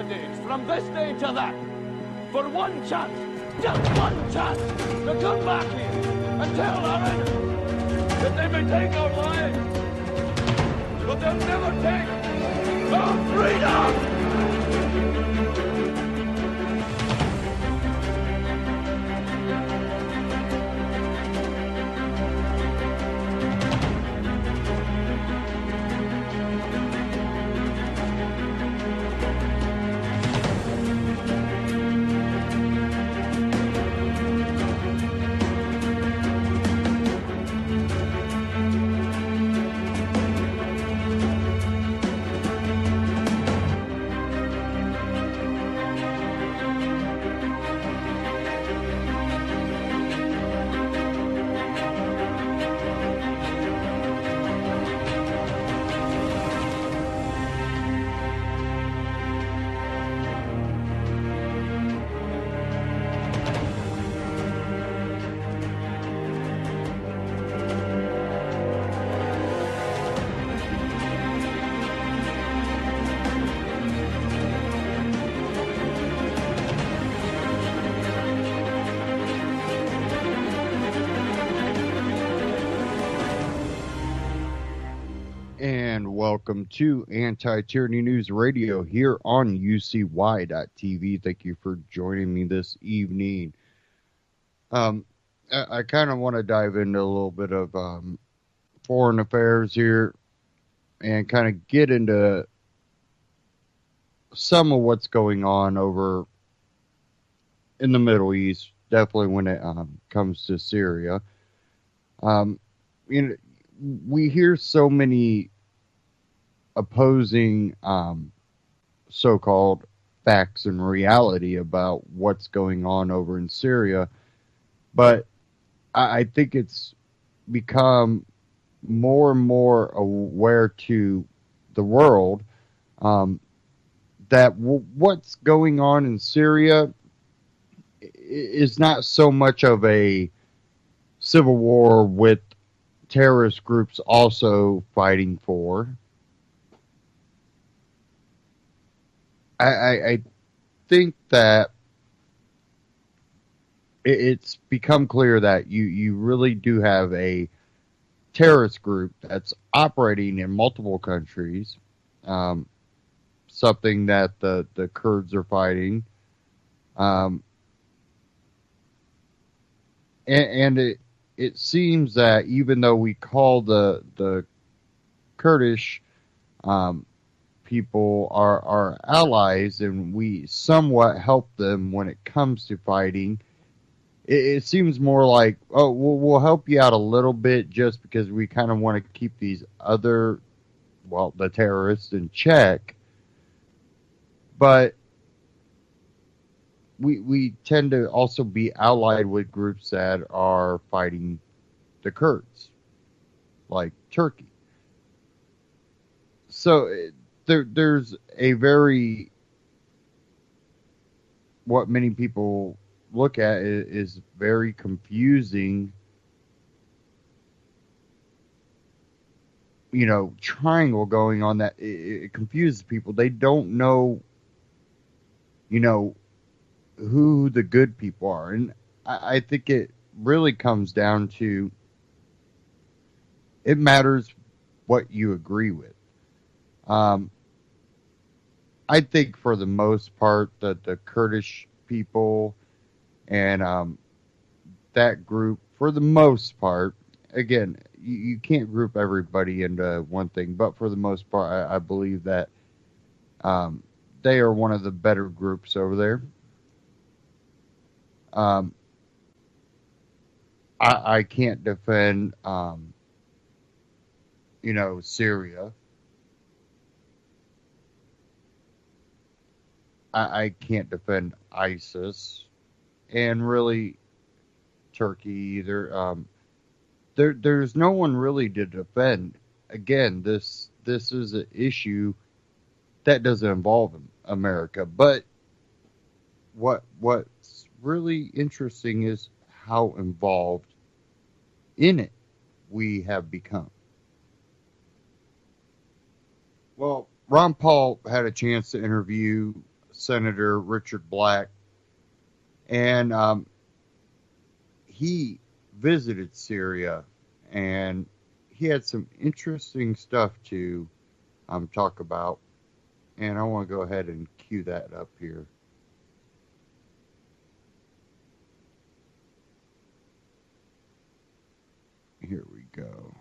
candidates from this day to that for one chance, just one chance, to come back here and tell our enemies that they may take our lives, but they'll never take our freedom! And welcome to Anti-Tyranny News Radio here on UCY.tv. Thank you for joining me this evening. I kind of want to dive into a little bit of foreign affairs here and kind of get into some of what's going on over in the Middle East, definitely when it comes to Syria. We hear so many opposing so-called facts and reality about what's going on over in Syria, but I think it's become more and more aware to the world that what's going on in Syria is not so much of a civil war with terrorist groups also fighting for. I think that it's become clear that you really do have a terrorist group that's operating in multiple countries, something that the Kurds are fighting. And it seems that even though we call the Kurdish people our allies and we somewhat help them when it comes to fighting, it seems more like, oh, we'll help you out a little bit just because we kind of want to keep these other, the terrorists in check. But we tend to also be allied with groups that are fighting the Kurds, like Turkey. So there's a very, what many people look at is very confusing, triangle going on that it confuses people. They don't know, who the good people are. And I think it really comes down to, it matters what you agree with. I think for the most part that the Kurdish people and that group, for the most part, again, you can't group everybody into one thing, but for the most part, I believe that they are one of the better groups over there. I can't defend, Syria. I can't defend ISIS, and really Turkey either. There's no one really to defend. Again, this is an issue that doesn't involve America. But what's really interesting is how involved in it we have become. Well, Ron Paul had a chance to interview Senator Richard Black, and he visited Syria, and he had some interesting stuff to talk about, and I want to go ahead and cue that up here. Here we go.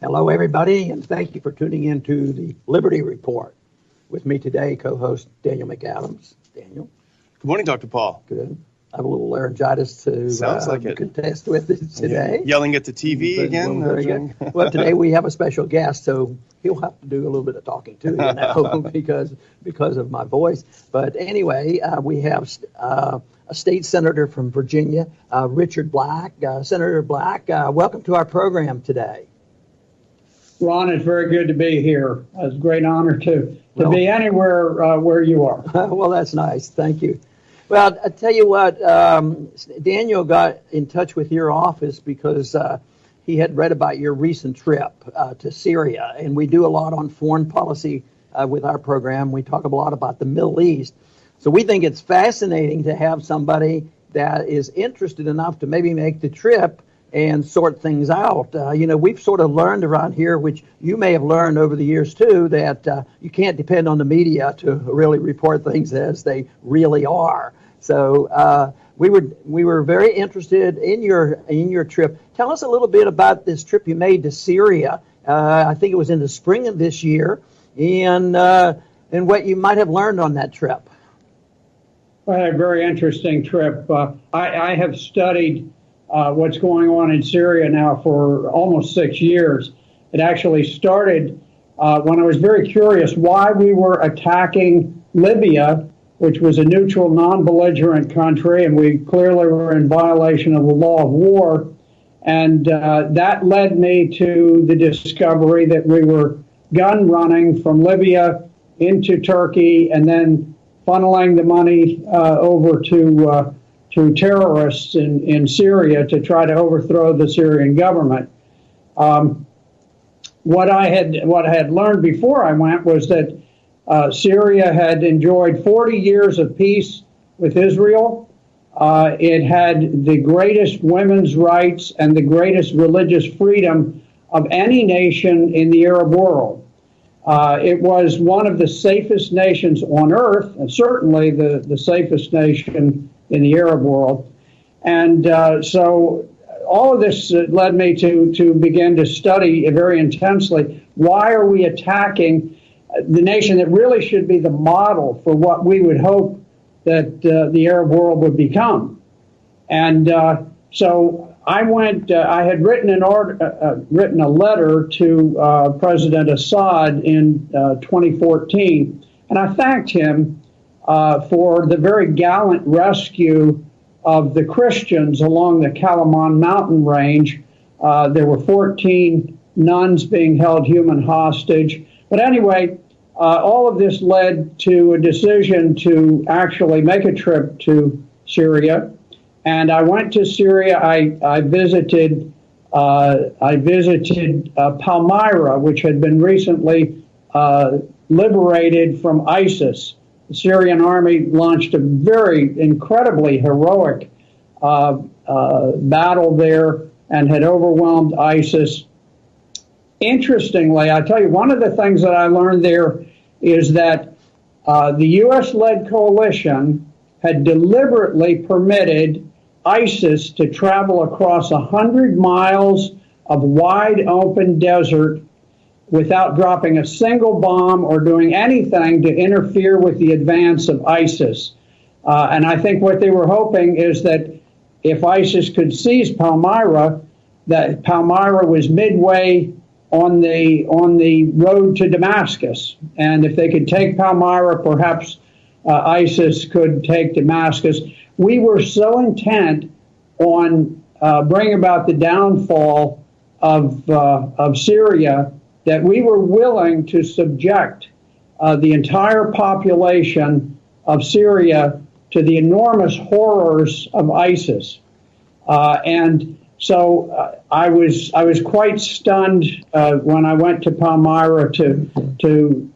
Hello, everybody, and thank you for tuning in to the Liberty Report. With me today, co-host Daniel McAdams. Daniel. Good morning, Dr. Paul. Good. I have a little laryngitis to Sounds like it. contest with today. Yelling at the TV again? Very good. Well, today we have a special guest, so he'll have to do a little bit of talking too, because of my voice. But anyway, we have a state senator from Virginia, Richard Black. Senator Black, welcome to our program today. Ron, it's very good to be here. It's a great honor to be anywhere where you are. Well, that's nice. Thank you. Well, I tell you what, Daniel got in touch with your office because he had read about your recent trip to Syria, and we do a lot on foreign policy with our program. We talk a lot about the Middle East. So we think it's fascinating to have somebody that is interested enough to maybe make the trip and sort things out. We've sort of learned around here, which you may have learned over the years too, that you can't depend on the media to really report things as they really are. So we were very interested in your trip. Tell us a little bit about this trip you made to Syria. I think it was in the spring of this year, and what you might have learned on that trip. I had a very interesting trip. I have studied what's going on in Syria now for almost 6 years. It actually started when I was very curious why we were attacking Libya, which was a neutral, non-belligerent country, and we clearly were in violation of the law of war. And that led me to the discovery that we were gun running from Libya into Turkey and then funneling the money over to terrorists in Syria to try to overthrow the Syrian government. What I had learned before I went was that Syria had enjoyed 40 years of peace with Israel. It had the greatest women's rights and the greatest religious freedom of any nation in the Arab world. It was one of the safest nations on earth, and certainly the safest nation in the Arab world. And so all of this led me to begin to study very intensely, why are we attacking the nation that really should be the model for what we would hope that the Arab world would become. And so I went, I had written a letter to President Assad in 2014, and I thanked him for the very gallant rescue of the Christians along the Kalaman mountain range. There were 14 nuns being held human hostage. But anyway, all of this led to a decision to actually make a trip to Syria. And I went to Syria. I visited Palmyra, which had been recently liberated from ISIS. The Syrian army launched a very incredibly heroic battle there and had overwhelmed ISIS. Interestingly, I tell you, one of the things that I learned there is that the U.S.-led coalition had deliberately permitted ISIS to travel across 100 miles of wide open desert without dropping a single bomb or doing anything to interfere with the advance of ISIS. And I think what they were hoping is that if ISIS could seize Palmyra, that Palmyra was midway on the road to Damascus. And if they could take Palmyra, perhaps ISIS could take Damascus. We were so intent on bring about the downfall of Syria, that we were willing to subject the entire population of Syria to the enormous horrors of ISIS. And so I was quite stunned when I went to Palmyra to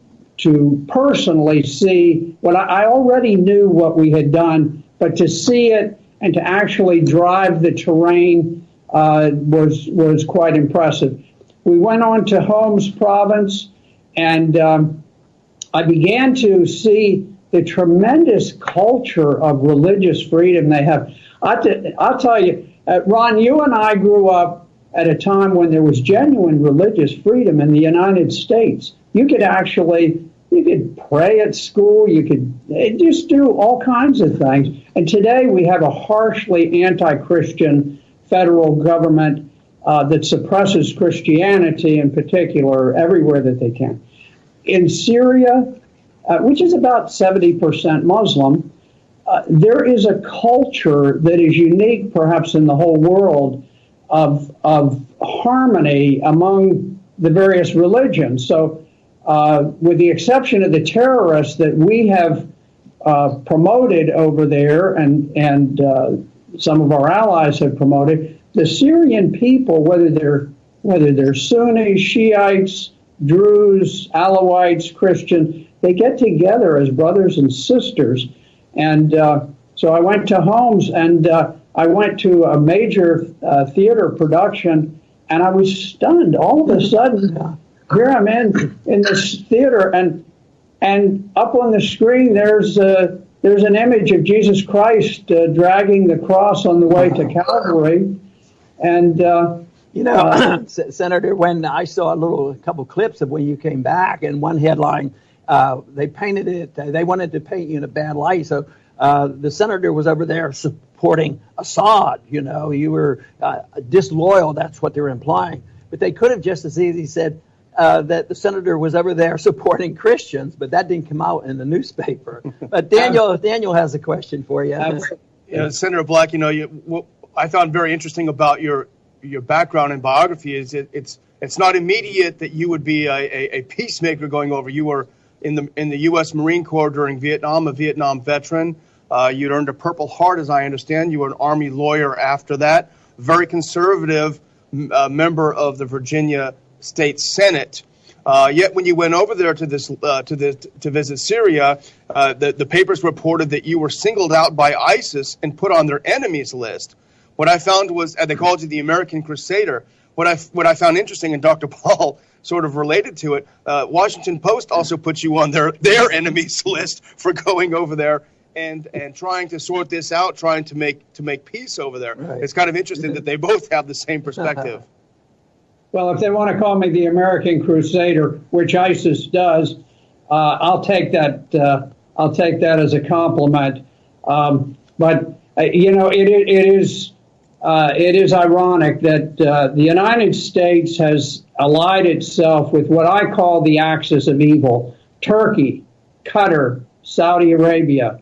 personally see what I already knew what we had done, but to see it and to actually drive the terrain was quite impressive. We went on to Homs province, and I began to see the tremendous culture of religious freedom they have. I'll tell you, Ron, you and I grew up at a time when there was genuine religious freedom in the United States. You could pray at school, you could just do all kinds of things. And today we have a harshly anti-Christian federal government that suppresses Christianity in particular everywhere that they can. In Syria, which is about 70% Muslim, there is a culture that is unique perhaps in the whole world of harmony among the various religions. So with the exception of the terrorists that we have promoted over there and some of our allies have promoted, the Syrian people, whether they're Sunnis, Shiites, Druze, Alawites, Christians, they get together as brothers and sisters. And so I went to Homs, and I went to a major theater production, and I was stunned. All of a sudden, here I'm in this theater, and up on the screen there's an image of Jesus Christ dragging the cross on the way to Calvary, and Senator, when I saw a couple clips of when you came back, and one headline, they painted it. They wanted to paint you in a bad light. So the senator was over there supporting Assad. You were disloyal. That's what they're implying. But they could have just as easily said that the senator was over there supporting Christians, but that didn't come out in the newspaper. But Daniel has a question for you. Senator Black, what I found very interesting about your background and biography is it's not immediate that you would be a peacemaker going over. You were in the U.S. Marine Corps during Vietnam, a Vietnam veteran. You'd earned a Purple Heart, as I understand. You were an Army lawyer after that. Very conservative member of the Virginia State Senate. Yet when you went over there to visit Syria, the papers reported that you were singled out by ISIS and put on their enemies list. What I found was, they called you the American Crusader. What I found interesting, and Dr. Paul sort of related to it, Washington Post also put you on their enemies list for going over there and trying to sort this out, trying to make peace over there. Right. It's kind of interesting that they both have the same perspective. Well, if they want to call me the American Crusader, which ISIS does, I'll take that. I'll take that as a compliment. But it is ironic that the United States has allied itself with what I call the axis of evil: Turkey, Qatar, Saudi Arabia.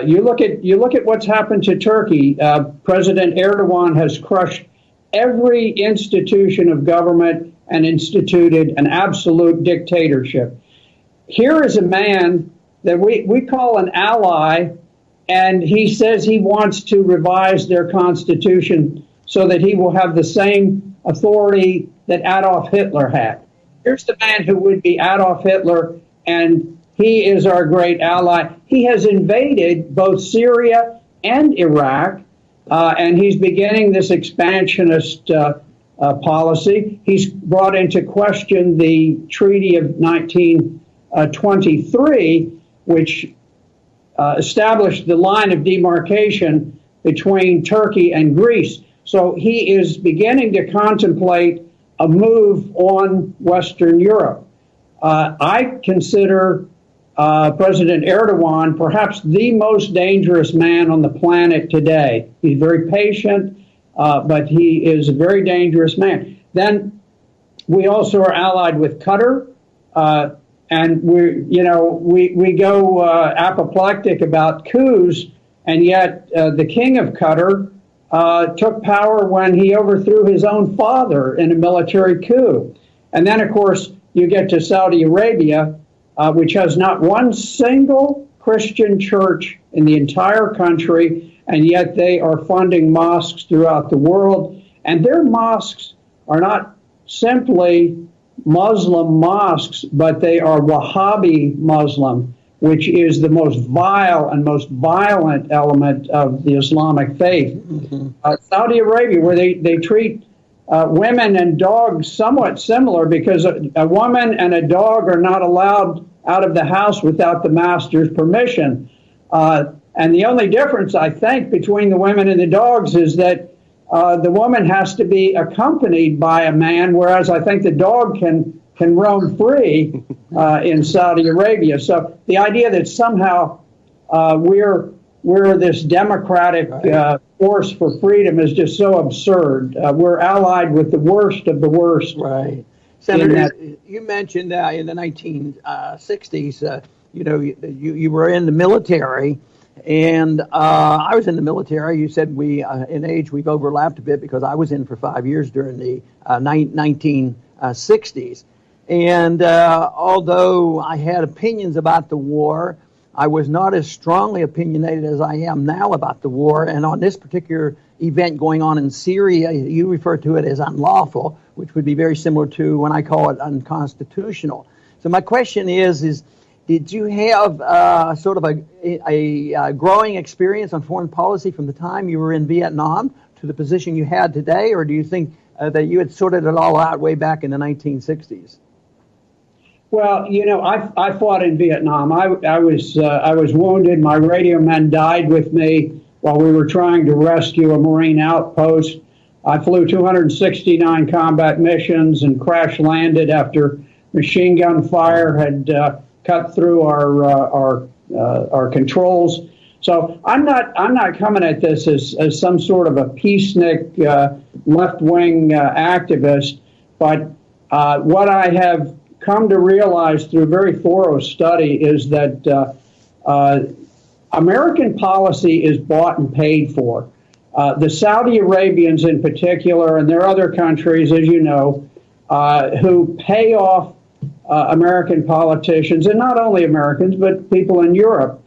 You look at what's happened to Turkey. President Erdogan has crushed every institution of government and instituted an absolute dictatorship. Here is a man that we call an ally, and he says he wants to revise their constitution so that he will have the same authority that Adolf Hitler had. Here's the man who would be Adolf Hitler, and he is our great ally. He has invaded both Syria and Iraq, and he's beginning this expansionist policy. He's brought into question the Treaty of 1923, which established the line of demarcation between Turkey and Greece. So he is beginning to contemplate a move on Western Europe. I consider President Erdogan perhaps the most dangerous man on the planet today. He's very patient, but he is a very dangerous man. Then we also are allied with Qatar, and we go apoplectic about coups, and yet the king of Qatar took power when he overthrew his own father in a military coup. And then, of course, you get to Saudi Arabia, which has not one single Christian church in the entire country, and yet they are funding mosques throughout the world. And their mosques are not simply Muslim mosques, but they are Wahhabi Muslim, which is the most vile and most violent element of the Islamic faith. Saudi Arabia, where they treat women and dogs somewhat similar, because a woman and a dog are not allowed out of the house without the master's permission. And the only difference, I think, between the women and the dogs is that the woman has to be accompanied by a man, whereas I think the dog can roam free in Saudi Arabia. So the idea that somehow we're this democratic force for freedom is just so absurd. We're allied with the worst of the worst. Right. Senator, you mentioned in the 1960s, you were in the military, and I was in the military. You said in age we've overlapped a bit because I was in for 5 years during the 1960s. And although I had opinions about the war, I was not as strongly opinionated as I am now about the war. And on this particular event going on in Syria, you refer to it as unlawful, which would be very similar to when I call it unconstitutional. So my question is did you have sort of a growing experience on foreign policy from the time you were in Vietnam to the position you had today, or do you think that you had sorted it all out way back in the 1960s? Well, I fought in Vietnam. I was wounded. My radio men died with me while we were trying to rescue a Marine outpost. I flew 269 combat missions and crash landed after machine gun fire had cut through our controls. So I'm not coming at this as some sort of a peacenik left-wing activist, but what I have come to realize through very thorough study is that American policy is bought and paid for. The Saudi Arabians in particular, and there are other countries, as you know, who pay off American politicians, and not only Americans, but people in Europe.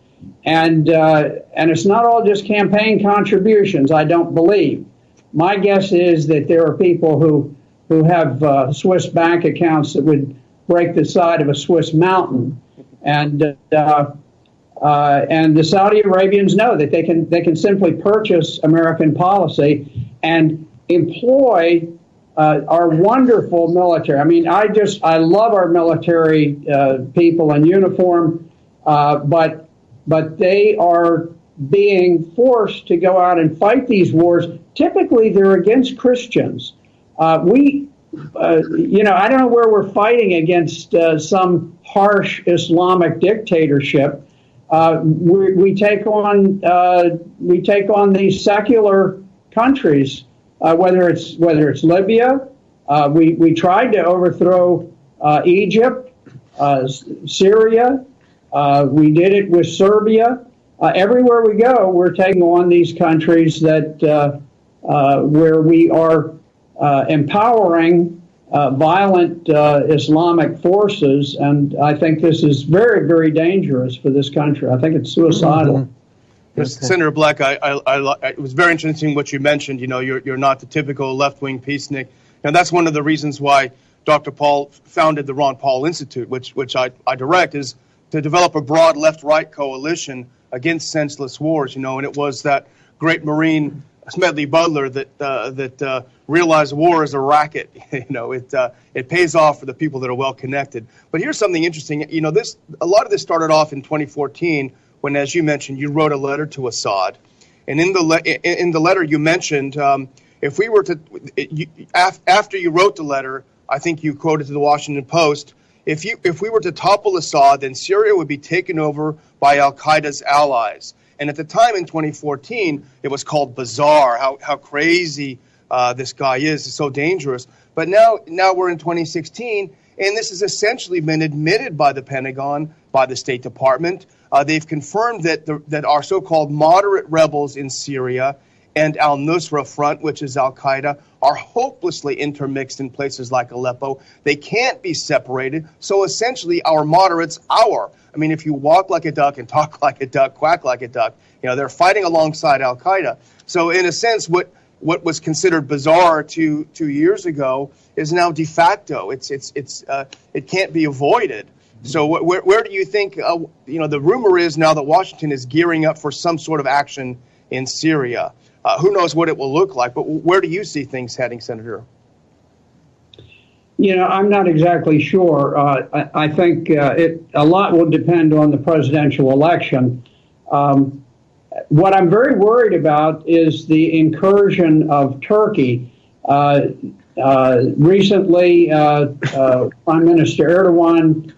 And it's not all just campaign contributions, I don't believe. My guess is that there are people who have Swiss bank accounts that would break the side of a Swiss mountain. And the Saudi Arabians know that they can simply purchase American policy and employ our wonderful military. I mean, I love our military people in uniform, but they are being forced to go out and fight these wars. Typically, they're against Christians. I don't know where we're fighting against some harsh Islamic dictatorship. We take on these secular countries, whether it's Libya. We tried to overthrow Egypt, Syria. We did it with Serbia. Everywhere we go, we're taking on these countries that where we are empowering violent Islamic forces, and I think this is very, very dangerous for this country. I think it's suicidal. Mm-hmm. Okay. Senator Black, it was very interesting what you mentioned. You're not the typical left-wing peacenik, and that's one of the reasons why Dr. Paul founded the Ron Paul Institute, which I direct, is to develop a broad left-right coalition against senseless wars. And it was that great Marine Smedley Butler that realized war is a racket. It pays off for the people that are well connected. But here's something interesting. A lot of this started off in 2014 when, as you mentioned, you wrote a letter to Assad, and in the letter you mentioned if we were to after you wrote the letter, I think you quoted to the Washington Post, if we were to topple Assad, then Syria would be taken over by Al-Qaeda's allies. And at the time in 2014, it was called bizarre, how crazy this guy is. It's so dangerous. But now we're in 2016, and this has essentially been admitted by the Pentagon, by the State Department. They've confirmed that our so-called moderate rebels in Syria and al-Nusra Front, which is al-Qaeda, are hopelessly intermixed in places like Aleppo. They can't be separated. So essentially, our moderates, I mean, if you walk like a duck and talk like a duck, quack like a duck, they're fighting alongside al-Qaeda. So in a sense, what was considered bizarre two years ago is now de facto. It can't be avoided. So where do you think, the rumor is now that Washington is gearing up for some sort of action in Syria. Who knows what it will look like, but where do you see things heading, Senator? I'm not exactly sure. I think a lot will depend on the presidential election. What I'm very worried about is the incursion of Turkey. Recently, Prime Minister Erdogan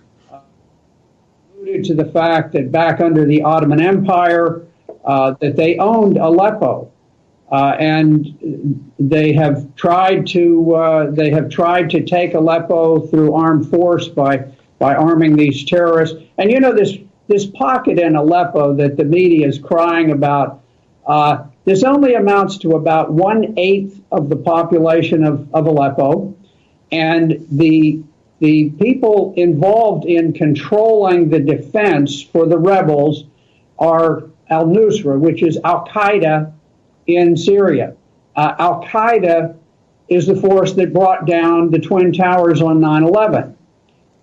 alluded to the fact that back under the Ottoman Empire, that they owned Aleppo. And they have tried to take Aleppo through armed force by arming these terrorists. And this pocket in Aleppo that the media is crying about, this only amounts to about 1/8 of the population of Aleppo, and the people involved in controlling the defense for the rebels are al-Nusra, which is al-Qaeda in Syria. Al-Qaeda is the force that brought down the Twin Towers on 9/11.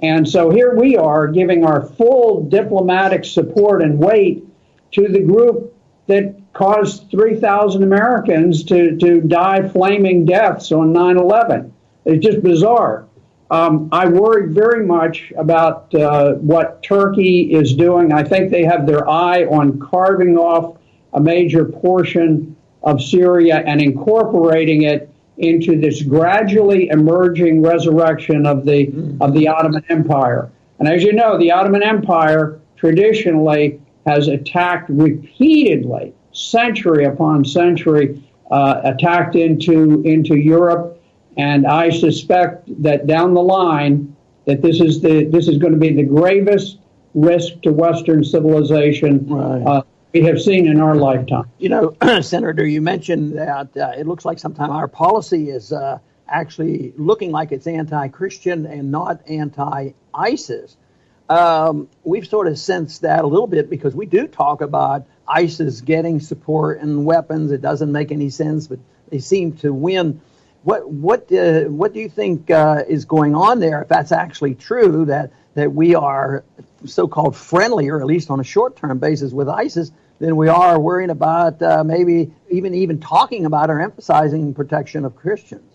And so here we are giving our full diplomatic support and weight to the group that caused 3,000 Americans to die flaming deaths on 9/11. It's just bizarre. I worry very much about what Turkey is doing. I think they have their eye on carving off a major portion of Syria and incorporating it into this gradually emerging resurrection of the Ottoman Empire. And as you know, the Ottoman Empire traditionally has attacked repeatedly, century upon century, attacked into Europe. And I suspect that down the line, that this is going to be the gravest risk to Western civilization we have seen in our lifetime. Senator, you mentioned that it looks like sometimes our policy is actually looking like it's anti-Christian and not anti-ISIS. We've sort of sensed that a little bit because we do talk about ISIS getting support and weapons. It doesn't make any sense, but they seem to win. What do you think is going on there? If that's actually true, that we are so-called friendlier, at least on a short-term basis, with ISIS than we are worrying about maybe even talking about or emphasizing protection of Christians.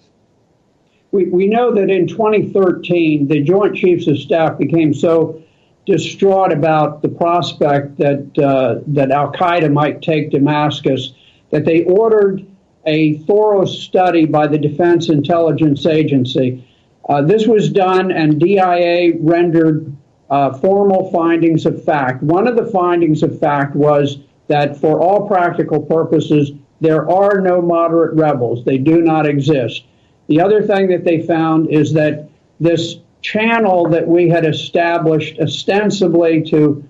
We know that in 2013, the Joint Chiefs of Staff became so distraught about the prospect that Al-Qaeda might take Damascus that they ordered a thorough study by the Defense Intelligence Agency. This was done, and DIA rendered formal findings of fact. One of the findings of fact was that for all practical purposes, there are no moderate rebels. They do not exist. The other thing that they found is that this channel that we had established ostensibly to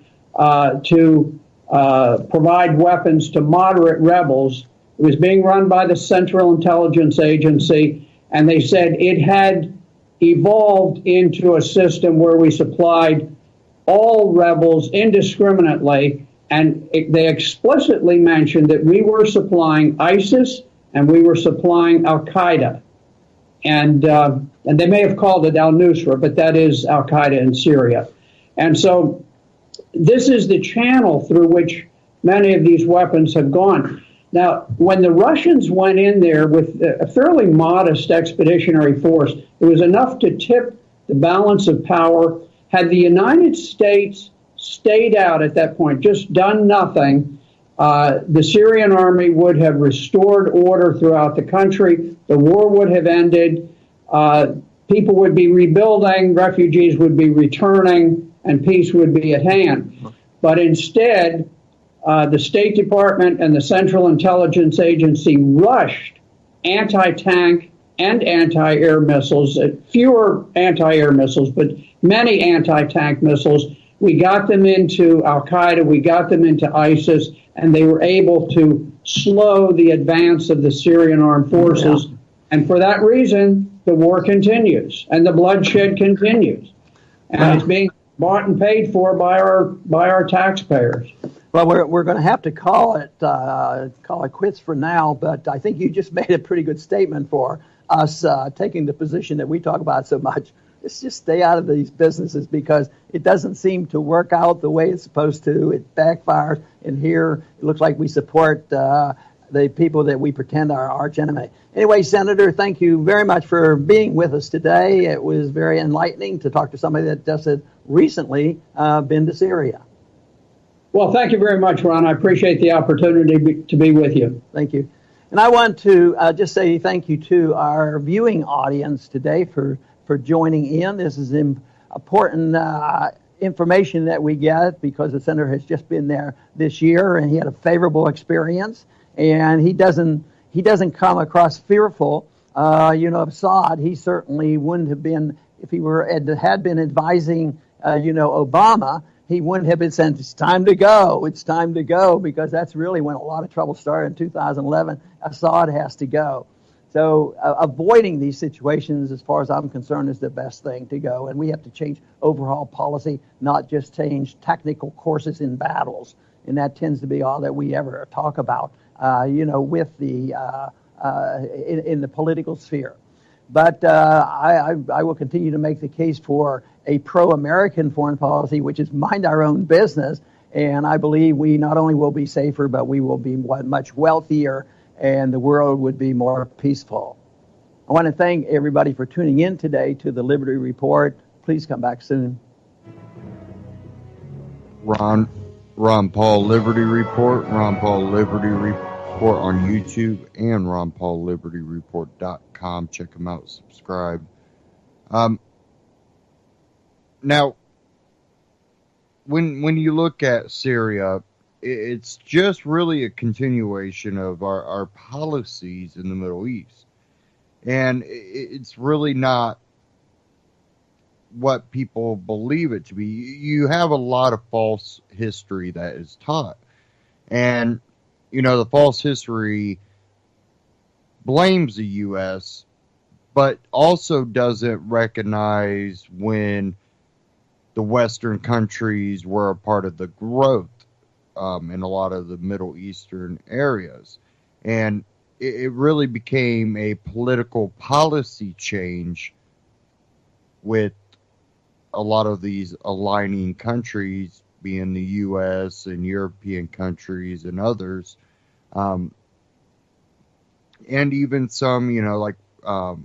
provide weapons to moderate rebels was being run by the Central Intelligence Agency, and they said it had evolved into a system where we supplied all rebels indiscriminately, and they explicitly mentioned that we were supplying ISIS and we were supplying Al-Qaeda. And they may have called it al-Nusra, but that is Al-Qaeda in Syria. And so this is the channel through which many of these weapons have gone. Now, when the Russians went in there with a fairly modest expeditionary force, it was enough to tip the balance of power. Had the United States stayed out at that point, just done nothing, the Syrian army would have restored order throughout the country. The war would have ended. People would be rebuilding. Refugees would be returning, and peace would be at hand. But instead, the State Department and the Central Intelligence Agency rushed anti-tank and anti-air missiles, fewer anti-air missiles, but many anti-tank missiles. We got them into Al-Qaeda, we got them into ISIS, and they were able to slow the advance of the Syrian armed forces. Yeah. And for that reason, the war continues and the bloodshed continues. And it's being bought and paid for by our taxpayers. Well, we're going to have to call it quits for now. But I think you just made a pretty good statement for us taking the position that we talk about so much. Let's just stay out of these businesses because it doesn't seem to work out the way it's supposed to. It backfires, and here it looks like we support the people that we pretend are our arch enemy. Anyway, Senator, thank you very much for being with us today. It was very enlightening to talk to somebody that just had recently been to Syria. Well, thank you very much, Ron. I appreciate the opportunity to be with you. Thank you. And I want to just say thank you to our viewing audience today for joining in. This is important information that we get because the senator has just been there this year and he had a favorable experience. And he doesn't come across fearful. Of Assad. He certainly wouldn't have been if he had been advising Obama. He wouldn't have been saying it's time to go, because that's really when a lot of trouble started in 2011. Assad has to go. So avoiding these situations, as far as I'm concerned, is the best thing to go. And we have to change overall policy, not just change technical courses in battles. And that tends to be all that we ever talk about, with the in the political sphere. But I will continue to make the case for a pro-American foreign policy, which is mind our own business. And I believe we not only will be safer, but we will be much wealthier, and the world would be more peaceful. I want to thank everybody for tuning in today to the Liberty Report. Please come back soon. Ron Paul Liberty Report, Ron Paul Liberty Report on YouTube, and RonPaulLibertyReport.com. Check them out, subscribe. Now, when you look at Syria, it's just really a continuation of our policies in the Middle East. And it's really not what people believe it to be. You have a lot of false history that is taught. And, the false history blames the U.S., but also doesn't recognize when the Western countries were a part of the growth in a lot of the Middle Eastern areas. And it really became a political policy change with a lot of these aligning countries being the U.S. and European countries and others. And even some, like the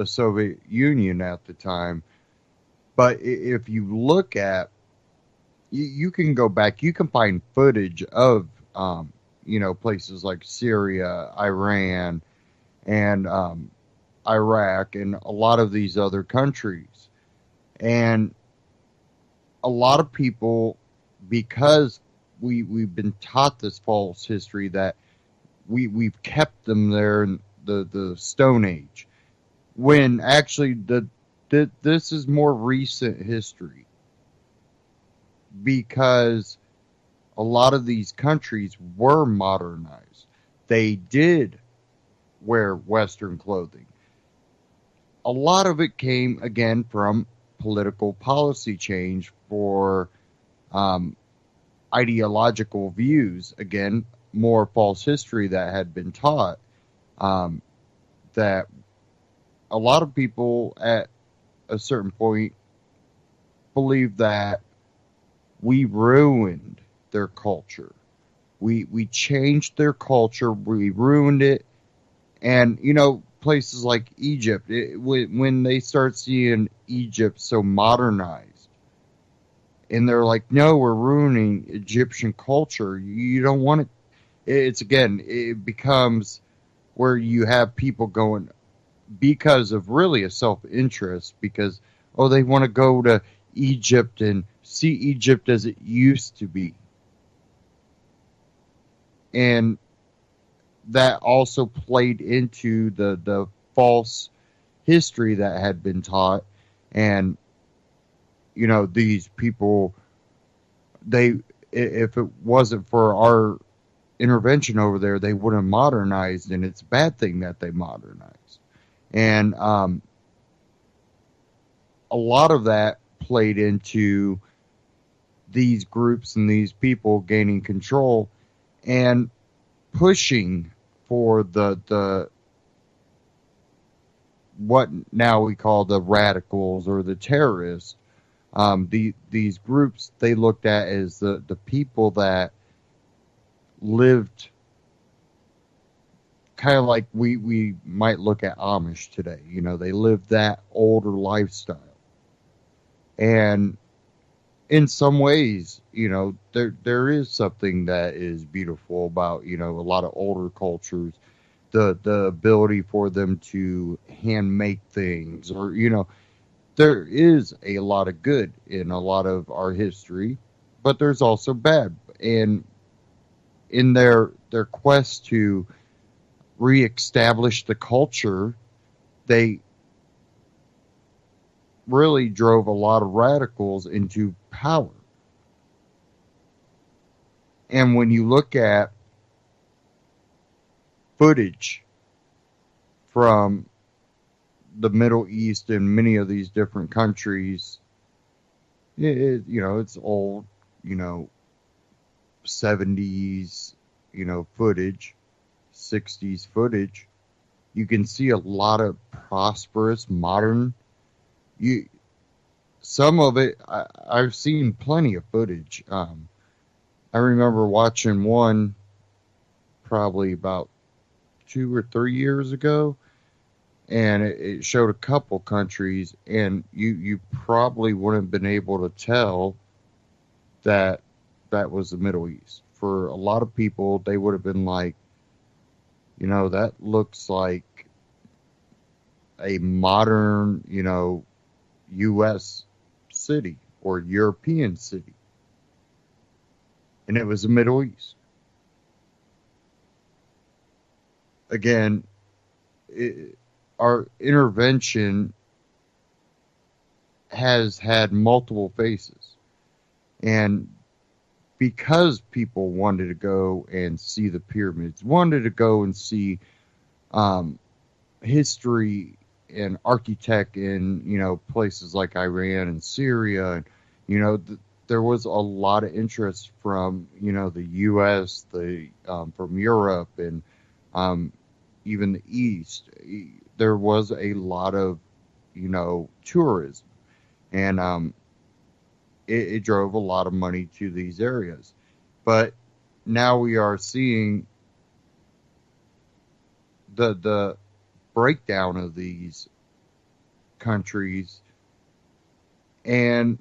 Soviet Union at the time. But if you look at, you can go back, you can find footage of, places like Syria, Iran, and Iraq, and a lot of these other countries. And a lot of people, because we've been taught this false history that we've kept them there in the Stone Age, when actually this is more recent history, because a lot of these countries were modernized. They did wear Western clothing. A lot of it came, again, from political policy change for ideological views. Again, more false history that had been taught, that a lot of people at a certain point believe that we ruined their culture. We changed their culture. We ruined it. And, places like Egypt, when they start seeing Egypt so modernized, and they're like, no, we're ruining Egyptian culture. You don't want it. It becomes where you have people going because of really a self-interest, because, they want to go to Egypt and see Egypt as it used to be. And that also played into the false history that had been taught. And, these people, if it wasn't for our intervention over there, they would have modernized, and it's a bad thing that they modernized. And a lot of that played into these groups and these people gaining control and pushing for the what now we call the radicals or the terrorists. These groups they looked at as the people that lived kind of like we might look at Amish today. You know, they lived that older lifestyle. And in some ways, you know, there is something that is beautiful about, you know, a lot of older cultures, the ability for them to hand make things, or you know, there is a lot of good in a lot of our history, but there's also bad. And in their quest to reestablish the culture, they really drove a lot of radicals into power. And when you look at footage from the Middle East and many of these different countries, you know, it's old, you know, 70s, you know, footage, 60s footage. You can see a lot of prosperous, modern. You some of it, I've seen plenty of footage. I remember watching one probably about 2 or 3 years ago, and it showed a couple countries, and you probably wouldn't have been able to tell that that was the Middle East. For a lot of people, they would have been like, you know, that looks like a modern, you know, U.S. city or European city. And it was the Middle East. Again, our intervention has had multiple faces. And because people wanted to go and see the pyramids, wanted to go and see history and architect in, you know, places like Iran and Syria, and you know, there was a lot of interest from, you know, the U.S., from Europe, and even the East. There was a lot of, you know, tourism, and it drove a lot of money to these areas. But now we are seeing the breakdown of these countries, and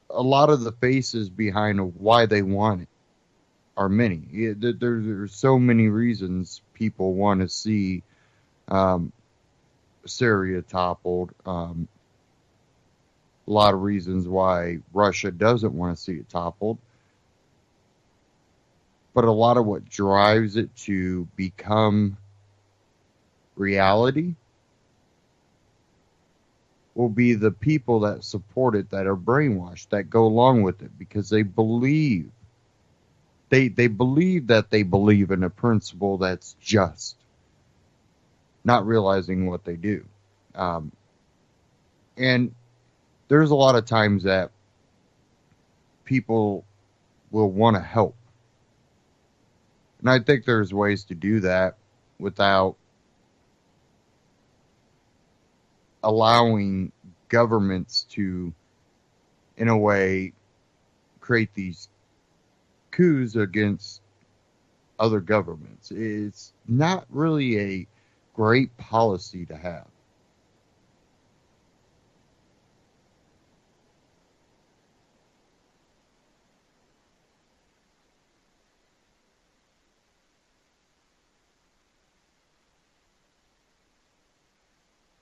a lot of the faces behind why they want it are many. There's so many reasons people want to see Syria toppled. A lot of reasons why Russia doesn't want to see it toppled. But a lot of what drives it to become reality will be the people that support it, that are brainwashed, that go along with it because they believe. They believe that they believe in a principle that's just, not realizing what they do. And there's a lot of times that people will want to help. And I think there's ways to do that without allowing governments to, in a way, create these coups against other governments. It's not really a great policy to have.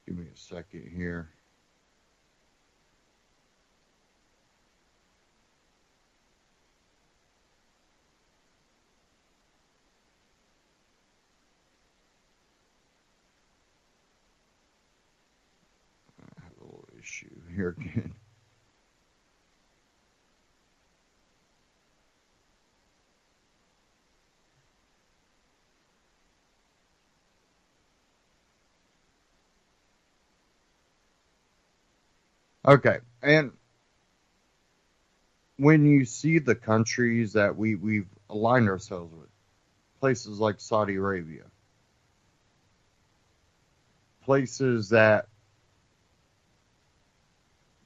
Give me a second here. I have a little issue here again. Okay, and when you see the countries that we've aligned ourselves with, places like Saudi Arabia, places that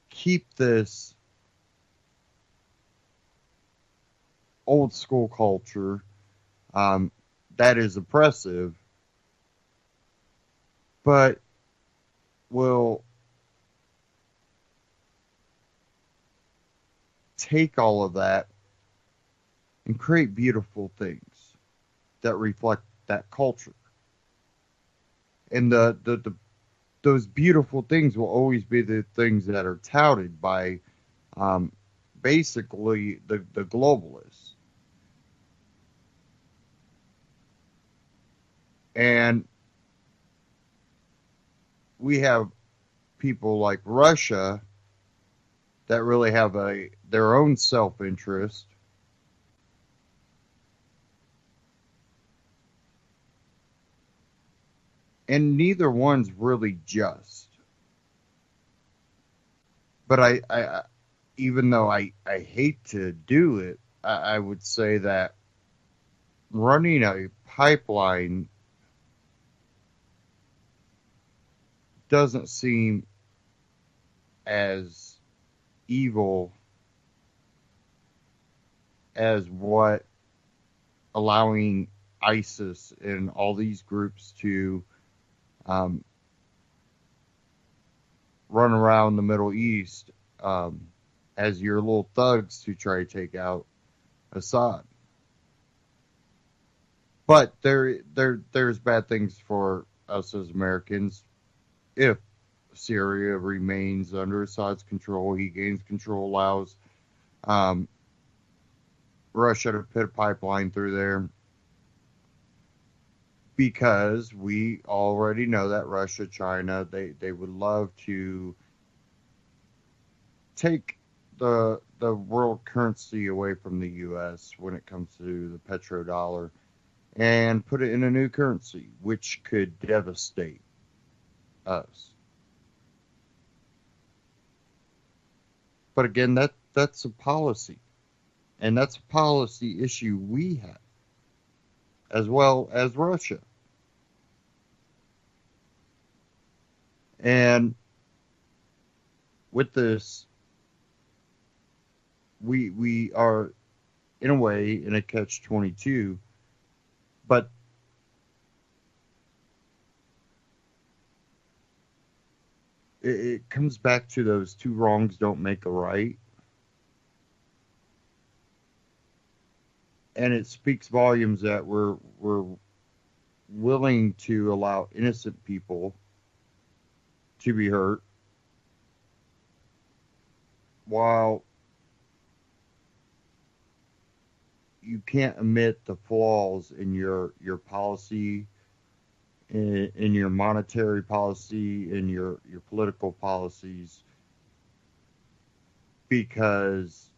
keep this old school culture that is oppressive, but will take all of that and create beautiful things that reflect that culture. And those beautiful things will always be the things that are touted by basically the globalists. And we have people like Russia that really have their own self-interest. And neither one's really just. But I even though I hate to do it, I would say that running a pipeline doesn't seem as evil as what allowing ISIS and all these groups to run around the Middle East as your little thugs to try to take out Assad. But there's bad things for us as Americans if Syria remains under Assad's control. He gains control, allows Russia to put a pipeline through there, because we already know that Russia, China, they would love to take the world currency away from the U.S. when it comes to the petrodollar and put it in a new currency, which could devastate us. But again, that's a policy, and that's a policy issue we have, as well as Russia. And with this, we are, in a way, in a catch-22, but it comes back to those two wrongs don't make a right. And it speaks volumes that we're willing to allow innocent people to be hurt, while you can't admit the flaws in your policy, in your monetary policy, in your political policies, because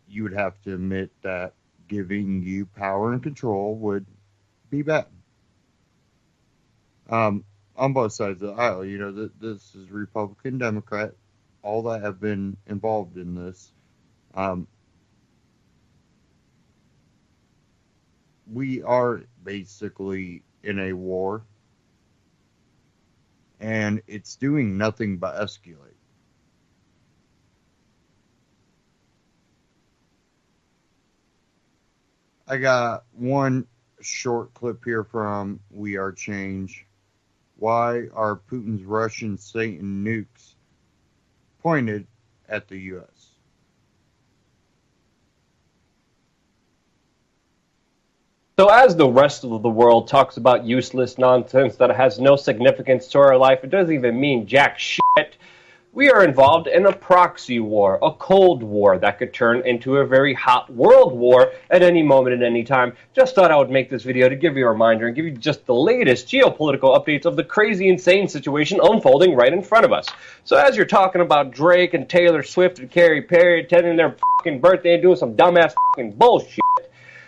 you would have to admit that giving you power and control would be bad. On both sides of the aisle, this is Republican, Democrat, all that have been involved in this. We are basically in a war, and it's doing nothing but escalate. I got one short clip here from We Are Change. Why are Putin's Russian Satan nukes pointed at the U.S.? So as the rest of the world talks about useless nonsense that has no significance to our life, it doesn't even mean jack shit, we are involved in a proxy war, a cold war that could turn into a very hot world war at any moment at any time. Just thought I would make this video to give you a reminder and give you just the latest geopolitical updates of the crazy, insane situation unfolding right in front of us. So as you're talking about Drake and Taylor Swift and Katy Perry attending their fucking birthday and doing some dumbass fucking bullshit,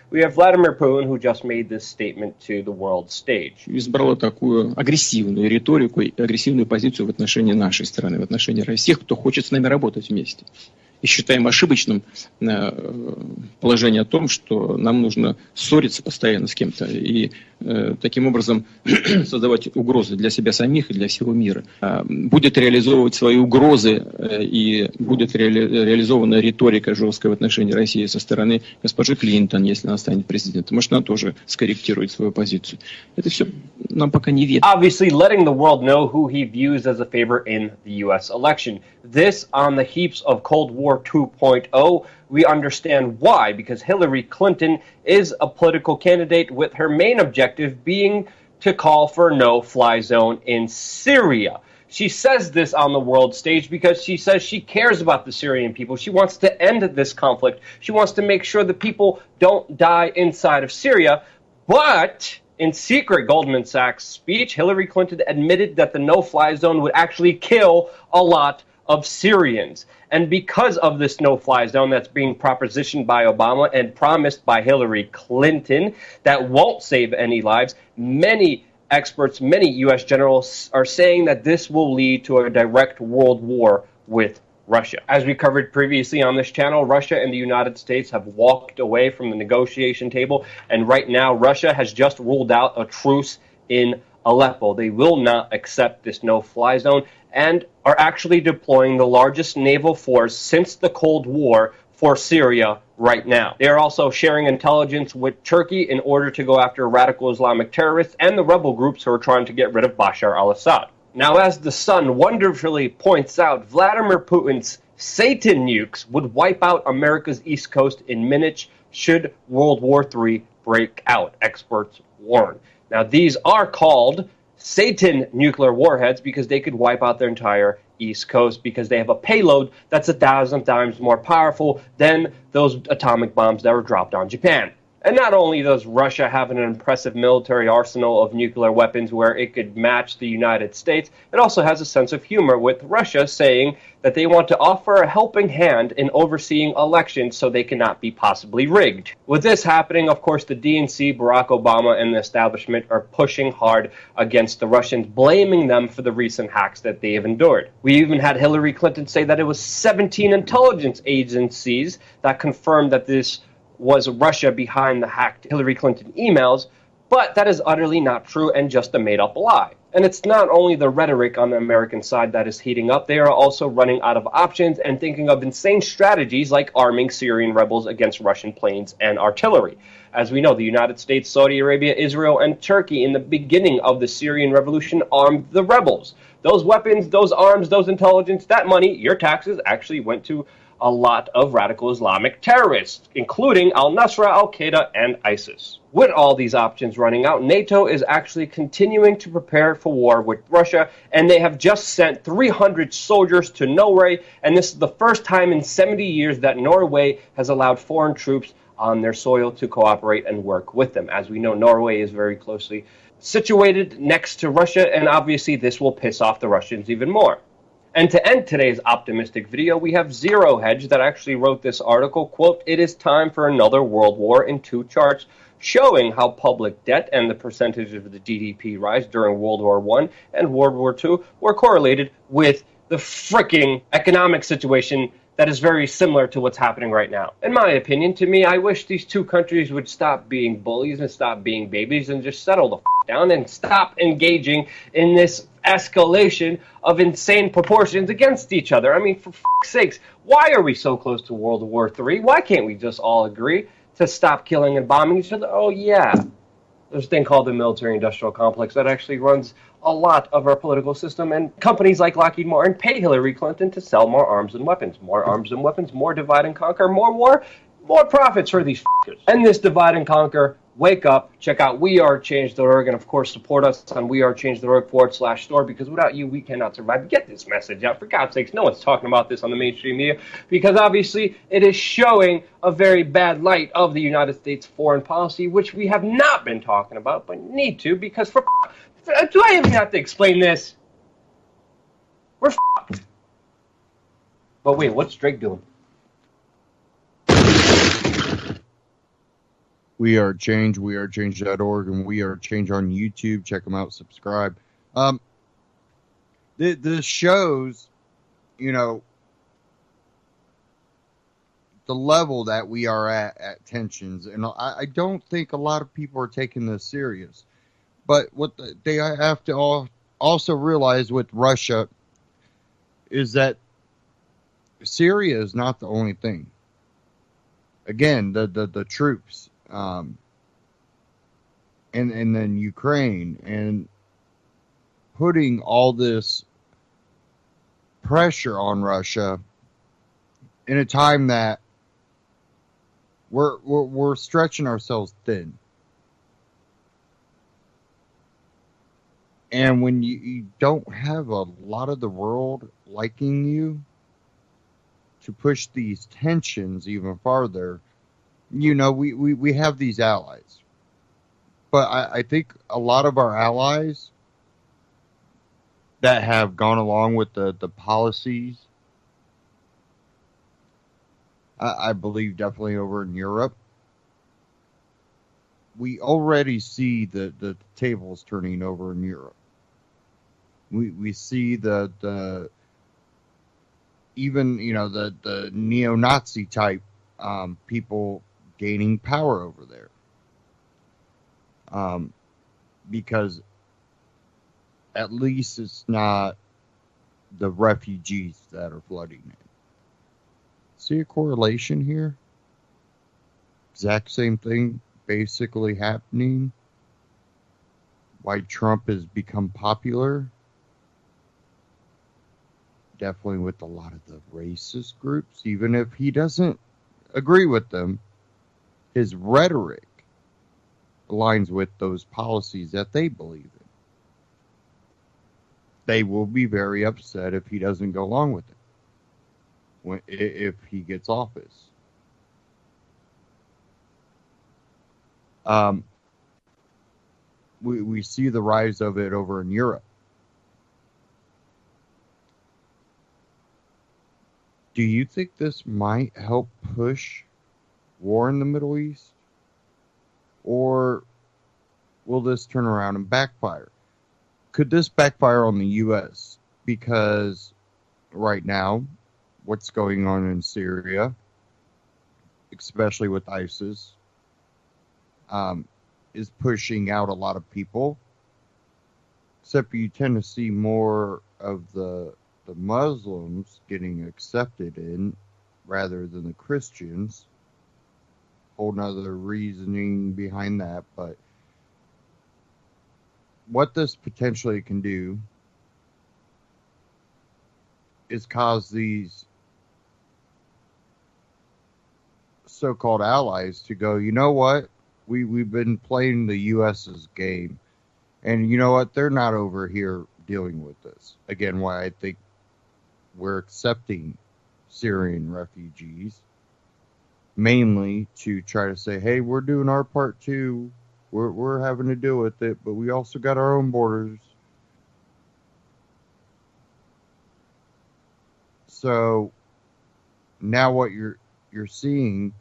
we have Vladimir Putin, who just made this statement to the world stage. Избрала такую агрессивную риторику и агрессивную позицию в отношении нашей страны, в отношении России, кто хочет с нами работать вместе. И считаем ошибочным положение о том, что нам нужно ссориться постоянно с кем-то и таким образом создавать угрозы для себя самих и для всего мира. Будет реализовывать свои угрозы и будет реализована риторика жесткая в отношении России со стороны госпожи Клинтон, если она станет президентом. Может, она тоже скорректирует свою позицию. Это все нам пока не видно. Obviously, letting the world know who he views as a favorite in the U.S. election. This on the heaps of Cold War 2.0. We understand why, because Hillary Clinton is a political candidate with her main objective being to call for a no-fly zone in Syria. She says this on the world stage because she says she cares about the Syrian people. She wants to end this conflict. She wants to make sure that people don't die inside of Syria. But in secret Goldman Sachs speech, Hillary Clinton admitted that the no-fly zone would actually kill a lot of Syrians. And because of this no-fly zone that's being propositioned by Obama and promised by Hillary Clinton that won't save any lives, many experts, many U.S. generals are saying that this will lead to a direct world war with Russia. As we covered previously on this channel, Russia and the United States have walked away from the negotiation table, and right now Russia has just ruled out a truce in Aleppo. They will not accept this no-fly zone and are actually deploying the largest naval force since the Cold War for Syria right now. They are also sharing intelligence with Turkey in order to go after radical Islamic terrorists and the rebel groups who are trying to get rid of Bashar al-Assad. Now, as the Sun wonderfully points out, Vladimir Putin's Satan nukes would wipe out America's East Coast in minutes should World War III break out, experts warn. Now, these are called Satan nuclear warheads because they could wipe out their entire East Coast because they have a payload that's 1,000 times more powerful than those atomic bombs that were dropped on Japan. And not only does Russia have an impressive military arsenal of nuclear weapons where it could match the United States, it also has a sense of humor with Russia saying that they want to offer a helping hand in overseeing elections so they cannot be possibly rigged. With this happening, of course, the DNC, Barack Obama, and the establishment are pushing hard against the Russians, blaming them for the recent hacks that they have endured. We even had Hillary Clinton say that it was 17 intelligence agencies that confirmed that this was Russia behind the hacked Hillary Clinton emails, but that is utterly not true and just a made-up lie. And it's not only the rhetoric on the American side that is heating up, they are also running out of options and thinking of insane strategies like arming Syrian rebels against Russian planes and artillery. As we know, the United States, Saudi Arabia, Israel, and Turkey in the beginning of the Syrian revolution armed the rebels. Those weapons, those arms, those intelligence, that money, your taxes, actually went to a lot of radical Islamic terrorists, including al-Nusra, al-Qaeda, and ISIS. With all these options running out, NATO is actually continuing to prepare for war with Russia, and they have just sent 300 soldiers to Norway, and this is the first time in 70 years that Norway has allowed foreign troops on their soil to cooperate and work with them. As we know, Norway is very closely situated next to Russia, and obviously this will piss off the Russians even more. And to end today's optimistic video, we have Zero Hedge that actually wrote this article, quote, "It is time for another world war," in 2 charts, showing how public debt and the percentage of the GDP rise during World War I and World War II were correlated with the freaking economic situation that is very similar to what's happening right now. In my opinion, to me, I wish these 2 countries would stop being bullies and stop being babies and just settle the down and stop engaging in this escalation of insane proportions against each other. I mean, for sakes, why are we so close to World War III? Why can't we just all agree to stop killing and bombing each other? Oh, yeah. There's a thing called the military-industrial complex that actually runs a lot of our political system, and companies like Lockheed Martin pay Hillary Clinton to sell more arms and weapons. More arms and weapons, more divide and conquer, more profits for these f***ers. And this divide and conquer, wake up, check out wearechange.org, and of course support us on wearechange.org/store, because without you, we cannot survive. Get this message out. For God's sakes, no one's talking about this on the mainstream media, because obviously it is showing a very bad light of the United States foreign policy, which we have not been talking about, but need to, because do I even have to explain this? We're f***ed. But wait, what's Drake doing? We Are Change, wearechange.org, and We Are Change on YouTube. Check them out, subscribe. This shows, you know, the level that we are at tensions, and I don't think a lot of people are taking this serious. But what they have to also realize with Russia is that Syria is not the only thing. Again, the troops, and then Ukraine, and putting all this pressure on Russia in a time that we're stretching ourselves thin. And when you don't have a lot of the world liking you to push these tensions even farther, you know, we have these allies. But I think a lot of our allies that have gone along with the policies, I believe definitely over in Europe, we already see the tables turning over in Europe. We see the even, you know, the neo-Nazi type people gaining power over there, because at least it's not the refugees that are flooding in. See a correlation here? Exact same thing basically happening. Why Trump has become popular. Definitely with a lot of the racist groups, even if he doesn't agree with them, his rhetoric aligns with those policies that they believe in. They will be very upset if he doesn't go along with it, if he gets office. We see the rise of it over in Europe. Do you think this might help push war in the Middle East? Or will this turn around and backfire? Could this backfire on the U.S.? Because right now, what's going on in Syria, especially with ISIS, is pushing out a lot of people. Except you tend to see more of the Muslims getting accepted in rather than the Christians. Whole nother reasoning behind that, but what this potentially can do is cause these so-called allies to go, you know what? We've been playing the U.S.'s game, and you know what? They're not over here dealing with this. Again, why I think we're accepting Syrian refugees, mainly to try to say, hey, we're doing our part too. We're having to deal with it, but we also got our own borders. So now what you're seeing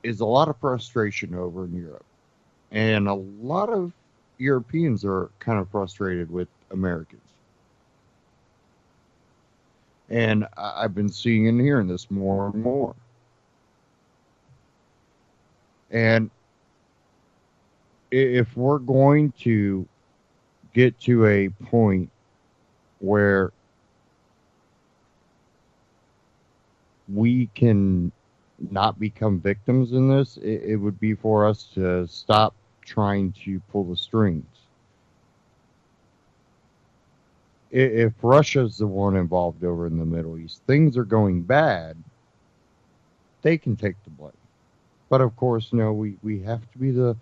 is a lot of frustration over in Europe. And a lot of Europeans are kind of frustrated with Americans. And I've been seeing and hearing this more and more. And if we're going to get to a point where we can not become victims in this, it would be for us to stop trying to pull the strings. If Russia's the one involved over in the Middle East, things are going bad, they can take the blame. But of course, no, we have to be the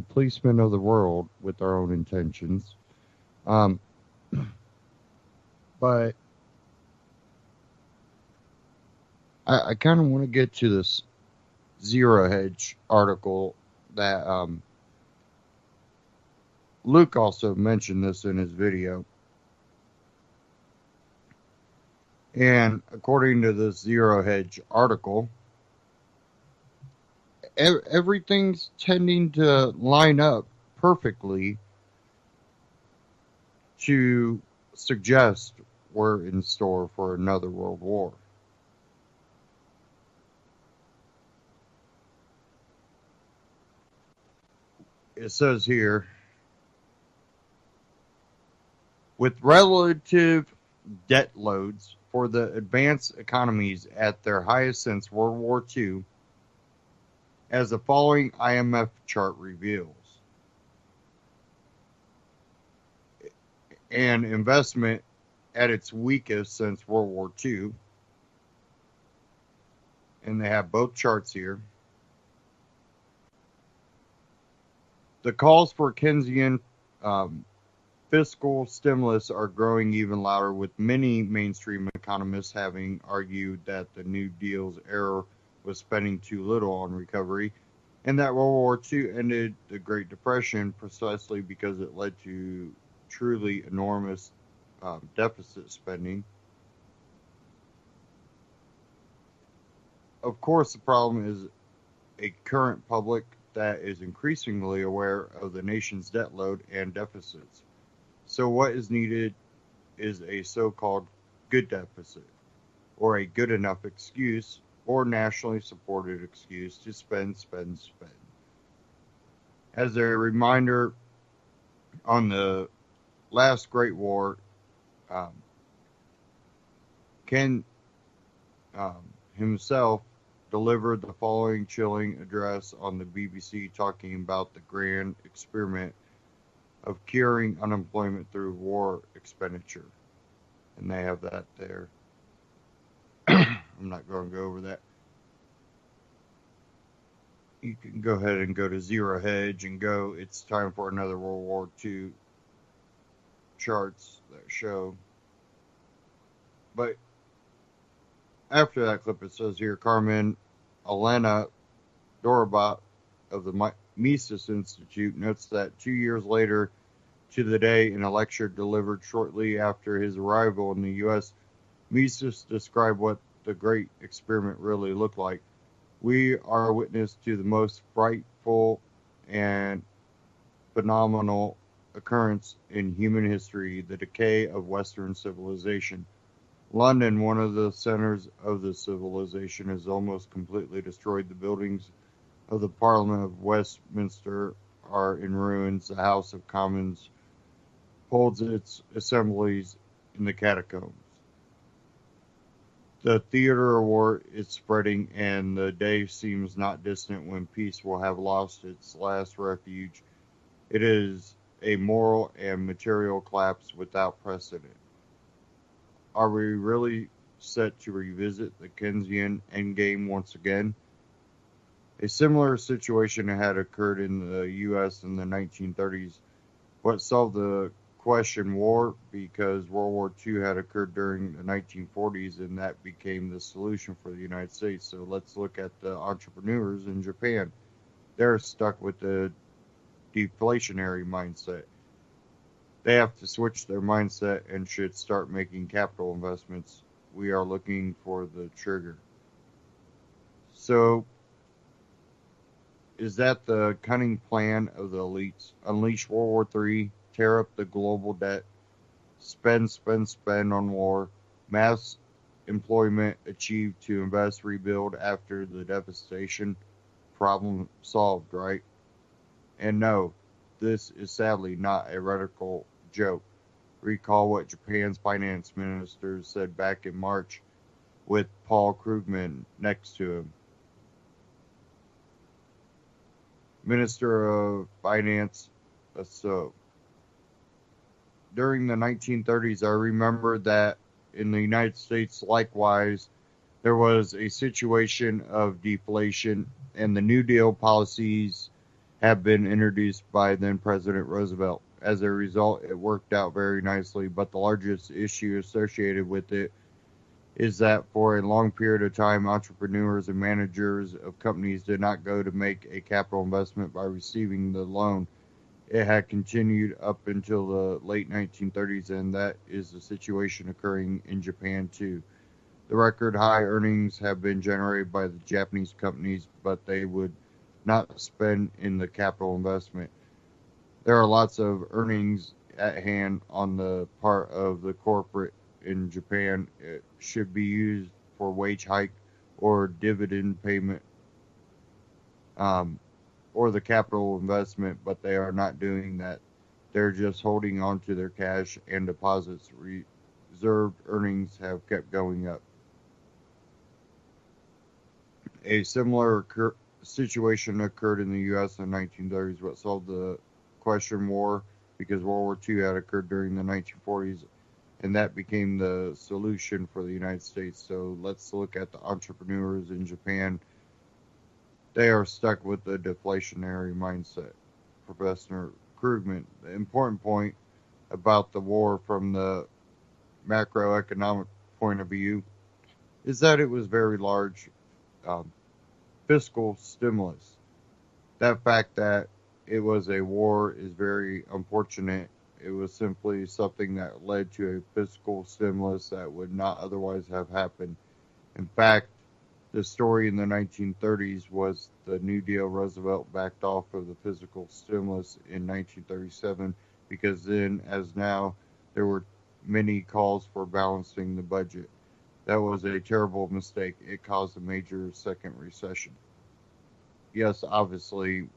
policemen of the world with our own intentions. But I kind of want to get to this Zero Hedge article that Luke also mentioned this in his video. And according to the Zero Hedge article, everything's tending to line up perfectly to suggest we're in store for another world war. It says here, with relative debt loads for the advanced economies at their highest since World War II, as the following IMF chart reveals, and investment at its weakest since World War II, and they have both charts here. The calls for Keynesian fiscal stimulus are growing even louder, with many mainstream economists having argued that the New Deal's error was spending too little on recovery, and that World War II ended the Great Depression precisely because it led to truly enormous deficit spending. Of course, the problem is a current public that is increasingly aware of the nation's debt load and deficits. So what is needed is a so-called good deficit, or a good enough excuse, or nationally supported excuse to spend. As a reminder, on the last Great War, Ken himself delivered the following chilling address on the BBC, talking about the grand experiment of curing unemployment through war expenditure. And they have that there. I'm not going to go over that. You can go ahead and go to Zero Hedge and go, it's time for another World War II charts that show. But after that clip, it says here, Carmen Elena Dorobot of the Mises Institute notes that 2 years later to the day, in a lecture delivered shortly after his arrival in the U.S., Mises described what the great experiment really looked like. We are witness to the most frightful and phenomenal occurrence in human history, the decay of Western civilization. London, one of the centers of the civilization, has almost completely destroyed. The buildings of the Parliament of Westminster are in ruins. The House of Commons holds its assemblies in the catacombs. The theater of war is spreading, and the day seems not distant when peace will have lost its last refuge. It is a moral and material collapse without precedent. Are we really set to revisit the Keynesian endgame once again? A similar situation had occurred in the U.S. in the 1930s. What solved the question war? Because World War II had occurred during the 1940s, and that became the solution for the United States. So let's look at the entrepreneurs in Japan. They're stuck with the deflationary mindset. They have to switch their mindset and should start making capital investments. We are looking for the trigger. So, is that the cunning plan of the elites? Unleash World War III, tear up the global debt, spend on war, mass employment achieved to invest, rebuild after the devastation, problem solved, right? And no, this is sadly not a rhetorical joke. Recall what Japan's finance minister said back in March with Paul Krugman next to him. Minister of Finance, so during the 1930s, I remember that in the United States, likewise, there was a situation of deflation, and the New Deal policies have been introduced by then President Roosevelt. As a result, it worked out very nicely, but the largest issue associated with it is that for a long period of time, entrepreneurs and managers of companies did not go to make a capital investment by receiving the loan. It had continued up until the late 1930s, and that is the situation occurring in Japan too. The record high earnings have been generated by the Japanese companies, but they would not spend in the capital investment. There are lots of earnings at hand on the part of the corporate in Japan. It should be used for wage hike or dividend payment, or the capital investment, but they are not doing that. They're just holding on to their cash and deposits. Reserved earnings have kept going up. A similar situation occurred in the U.S. in the 1930s, what solved the Question War, because World War II had occurred during the 1940s, and that became the solution for the United States. So let's look at the entrepreneurs in Japan. They are stuck with the deflationary mindset. Professor Krugman, the important point about the war from the macroeconomic point of view is that it was very large fiscal stimulus. That fact that it was a war is very unfortunate. It was simply something that led to a fiscal stimulus that would not otherwise have happened. In fact, the story in the 1930s was the New Deal. Roosevelt backed off of the fiscal stimulus in 1937 because then, as now, there were many calls for balancing the budget. That was a terrible mistake. It caused a major second recession. Yes, obviously,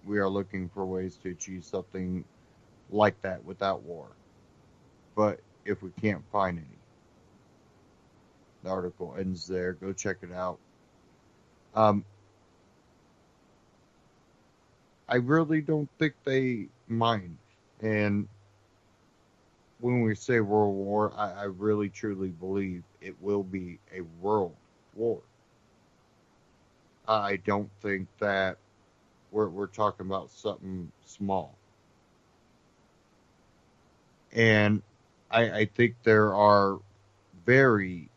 we are looking for ways to achieve something like that without war. But if we can't find any, the article ends there. Go check it out. I really don't think they mind. And when we say world war, I really truly believe it will be a world war. I don't think that we're talking about something small. And I think there are very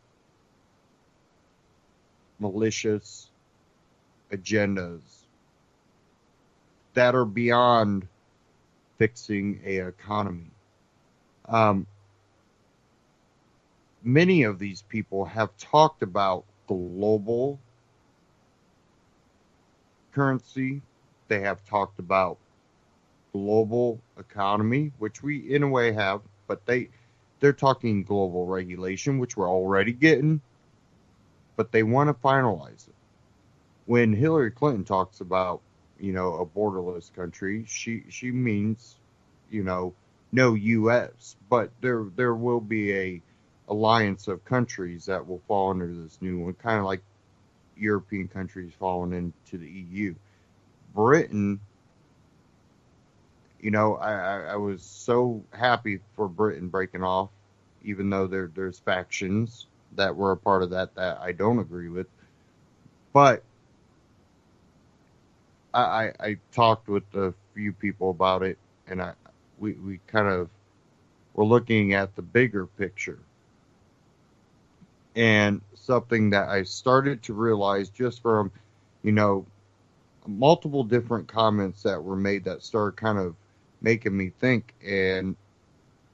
malicious agendas that are beyond fixing a economy. Many of these people have talked about global currency. They have talked about global economy, which we in a way have, but they're talking global regulation, which we're already getting, but they want to finalize it. When Hillary Clinton talks about, a borderless country, she means, no U.S., but there will be a alliance of countries that will fall under this new one, kind of like European countries falling into the EU. Britain, I was so happy for Britain breaking off, even though there's factions that were a part of that I don't agree with. But I talked with a few people about it, and we kind of were looking at the bigger picture. And something that I started to realize just from, multiple different comments that were made that started kind of making me think. And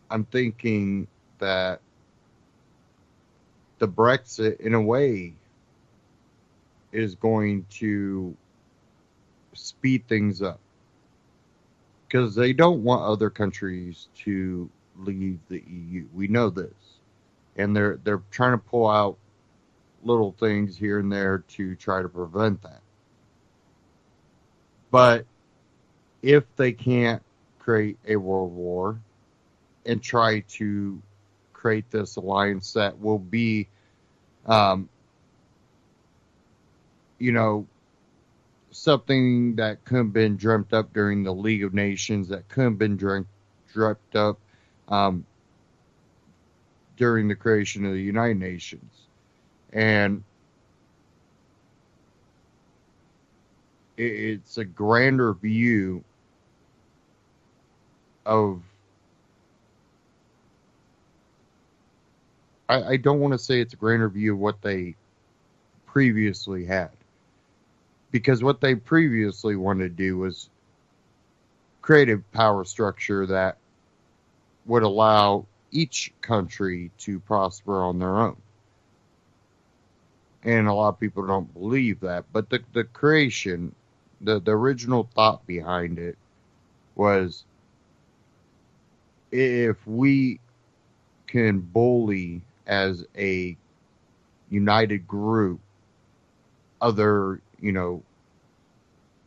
I'm thinking that the Brexit, in a way, is going to speed things up. Because they don't want other countries to leave the EU. We know this. And they're trying to pull out little things here and there to try to prevent that. But if they can't create a world war and try to create this alliance that will be, something that could have been dreamt up during the League of Nations, that could have been dreamt up during the creation of the United Nations. And it's a grander view of, I don't want to say it's a grander view of what they previously had. Because what they previously wanted to do was create a power structure that would allow each country to prosper on their own. And a lot of people don't believe that. But the creation, the original thought behind it was, if we can bully as a united group other,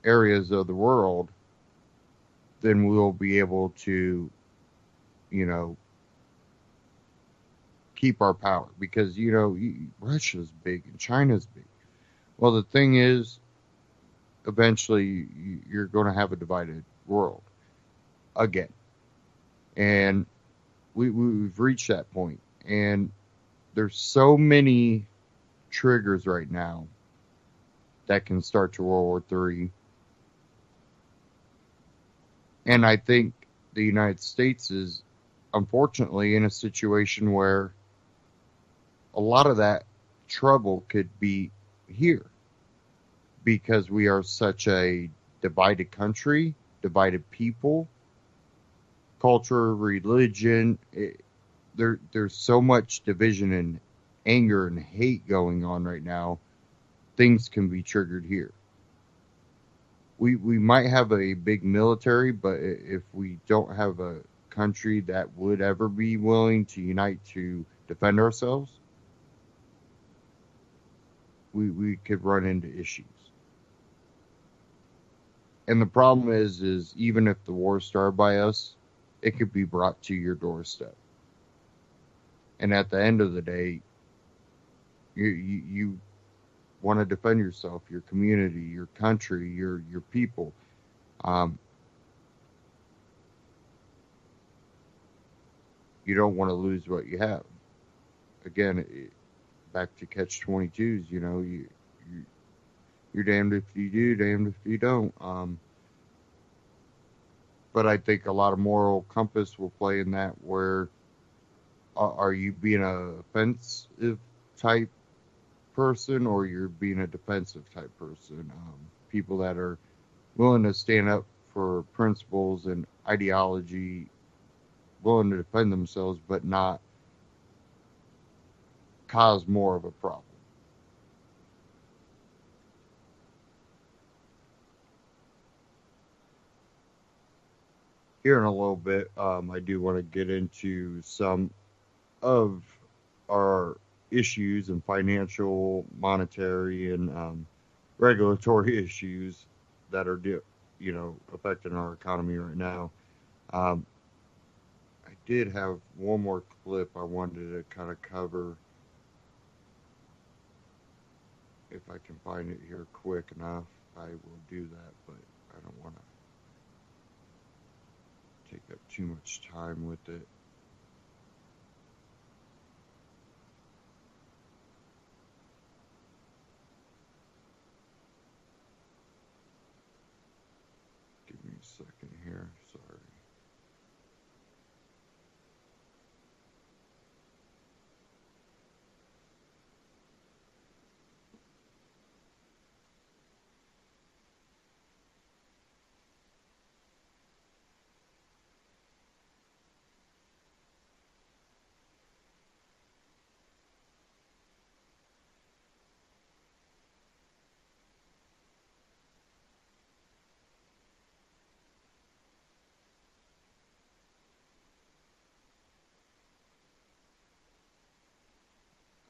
areas of the world, then we'll be able to, you know, keep our power. Because, Russia's big and China's big. Well, the thing is, eventually you're going to have a divided world again. And we've reached that point. And there's so many triggers right now that can start to World War III. And I think the United States is unfortunately in a situation where a lot of that trouble could be here, because we are such a divided country, divided people, culture, religion. There's so much division and anger and hate going on right now. Things can be triggered here. We might have a big military, but if we don't have a country that would ever be willing to unite to defend ourselves, we could run into issues. And the problem is even if the war started by us, it could be brought to your doorstep. And at the end of the day, you want to defend yourself, your community, your country, your people. You don't want to lose what you have. Again, back to catch-22s. You're damned if you do, damned if you don't. But I think a lot of moral compass will play in that, where are you being a offensive type person, or you're being a defensive type person? People that are willing to stand up for principles and ideology, willing to defend themselves, but not cause more of a problem. Here in a little bit, I do want to get into some of our issues and financial, monetary, and regulatory issues that are, affecting our economy right now. I did have one more clip I wanted to kind of cover, if I can find it here quick enough. I will do that, but I don't want to take up too much time with it. Give me a second here. Sorry.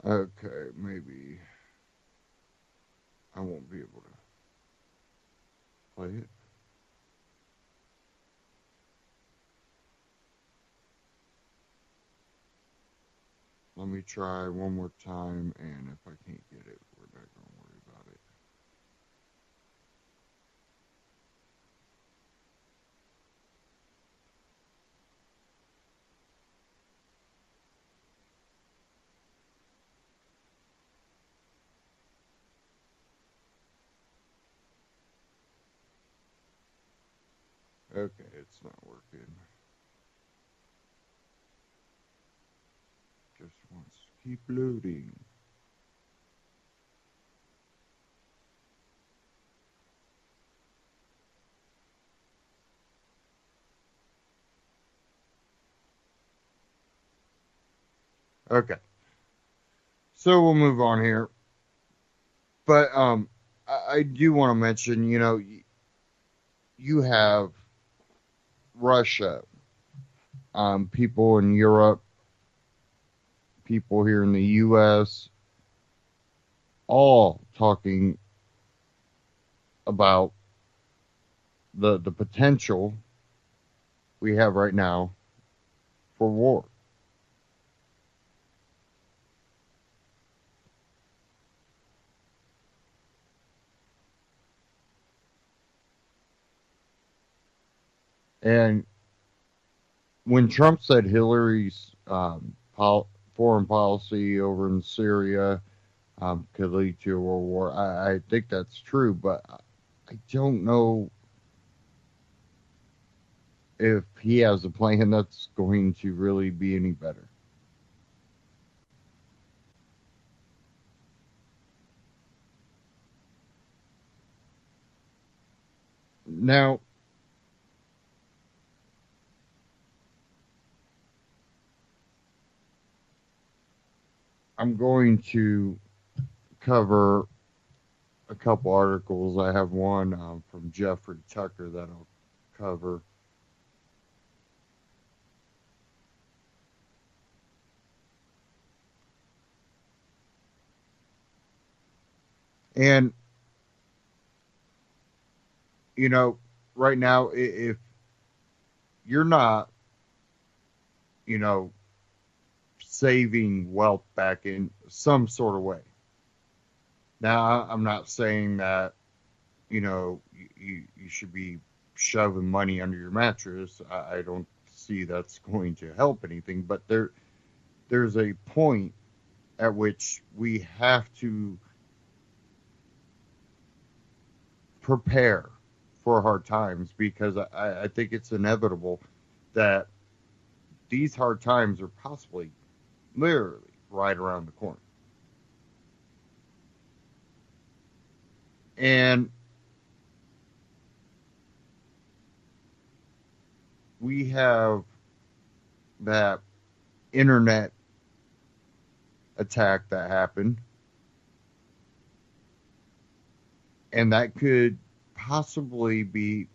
Okay, maybe I won't be able to play it. Let me try one more time, and if I can't get it, we're not going to worry about it. Okay, it's not working. Just wants to keep loading. Okay. So we'll move on here. But I do want to mention, you have Russia, people in Europe, people here in the U.S., all talking about the potential we have right now for war. And when Trump said Hillary's foreign policy over in Syria could lead to a world war, I think that's true, but I don't know if he has a plan that's going to really be any better. Now, I'm going to cover a couple articles. I have one from Jeffrey Tucker that I'll cover. And, right now, if you're not, saving wealth back in some sort of way. Now, I'm not saying that, you should be shoving money under your mattress. I don't see that's going to help anything, but there's a point at which we have to prepare for hard times, because I think it's inevitable that these hard times are possibly literally right around the corner. And we have that internet attack that happened, and that could possibly be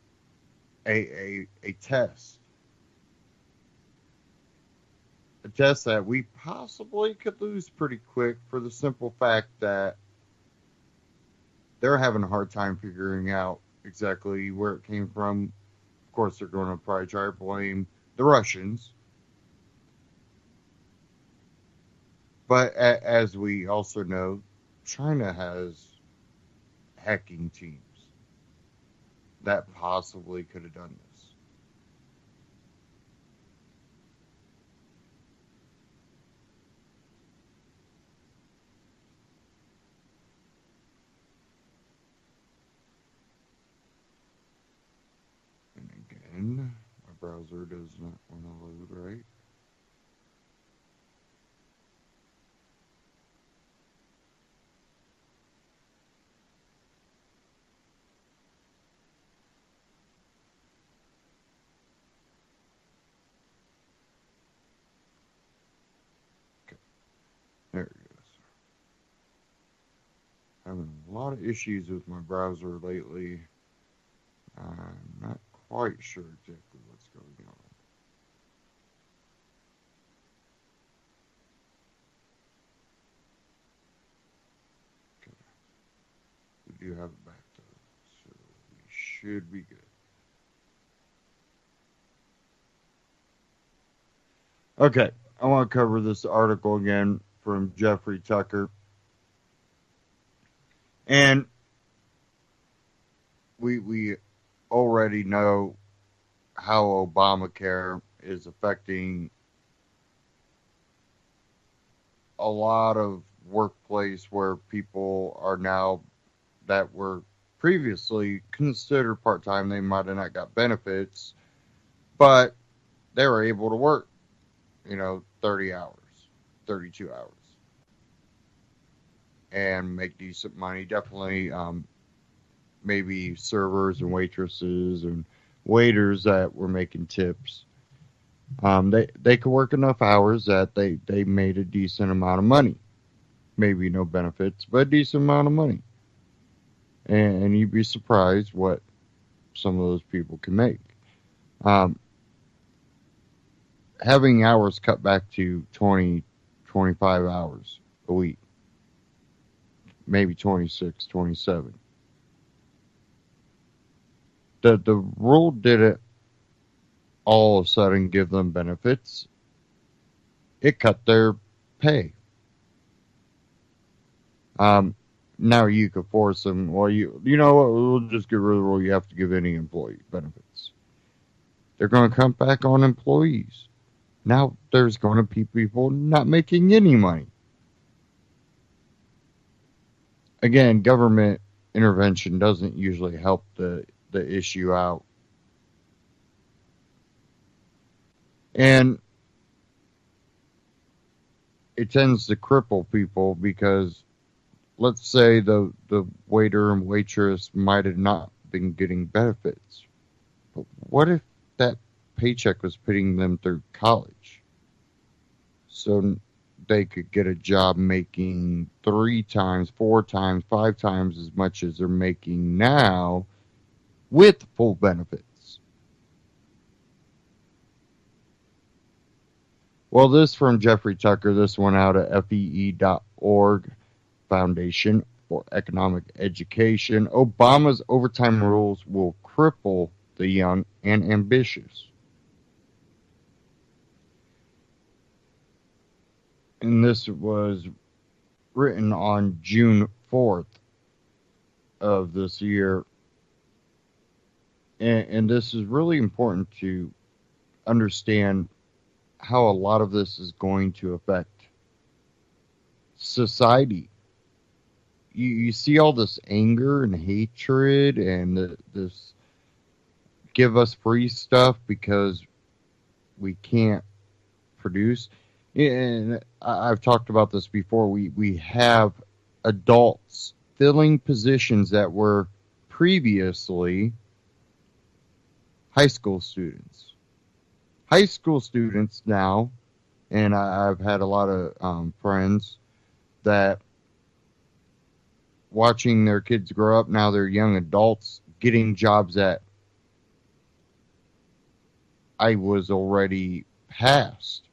a test. A test that we possibly could lose pretty quick, for the simple fact that they're having a hard time figuring out exactly where it came from. Of course, they're going to probably try to blame the Russians. But as we also know, China has hacking teams that possibly could have done this. And again, my browser does not want to load right. There it goes. Having a lot of issues with my browser lately. I'm not quite sure exactly what's going on. Okay. We do have it back though, so we should be good. Okay, I want to cover this article again from Jeffrey Tucker. And we already know how Obamacare is affecting a lot of workplace where people are now, that were previously considered part-time, they might have not got benefits, but they were able to work, 30 hours, 32 hours, and make decent money. Definitely, maybe servers and waitresses and waiters that were making tips. They could work enough hours that they made a decent amount of money. Maybe no benefits, but a decent amount of money. and you'd be surprised what some of those people can make. Um, Having hours cut back to 20, 25 hours a week, maybe 26, 27. The rule didn't all of a sudden give them benefits. It cut their pay. Now you could force them. Well, you know what? We'll just get rid of the rule. You have to give any employee benefits. They're going to come back on employees. Now there's going to be people not making any money. Again, government intervention doesn't usually help the issue out. And it tends to cripple people because let's say the waiter and waitress might have not been getting benefits. But what if that paycheck was putting them through college? So they could get a job making 3 times, 4 times, 5 times as much as they're making now with full benefits. Well, this from Jeffrey Tucker. This went out at fee.org, Foundation for Economic Education. Obama's overtime rules will cripple the young and ambitious. And this was written on June 4th of this year. And this is really important to understand how a lot of this is going to affect society. You see all this anger and hatred and this give us free stuff because we can't produce. And I've talked about this before. We have adults filling positions that were previously high school students. High school students now, and I've had a lot of friends that watching their kids grow up, now they're young adults getting jobs that I was already past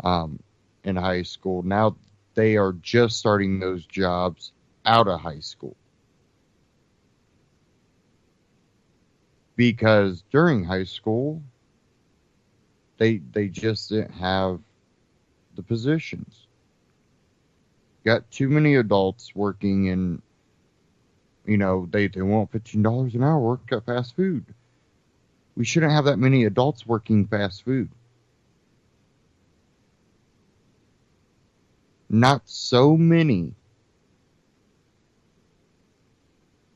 in high school. Now they are just starting those jobs out of high school. Because during high school, they just didn't have the positions. Got too many adults working in, they want $15 an hour work at fast food. We shouldn't have that many adults working fast food. Not so many.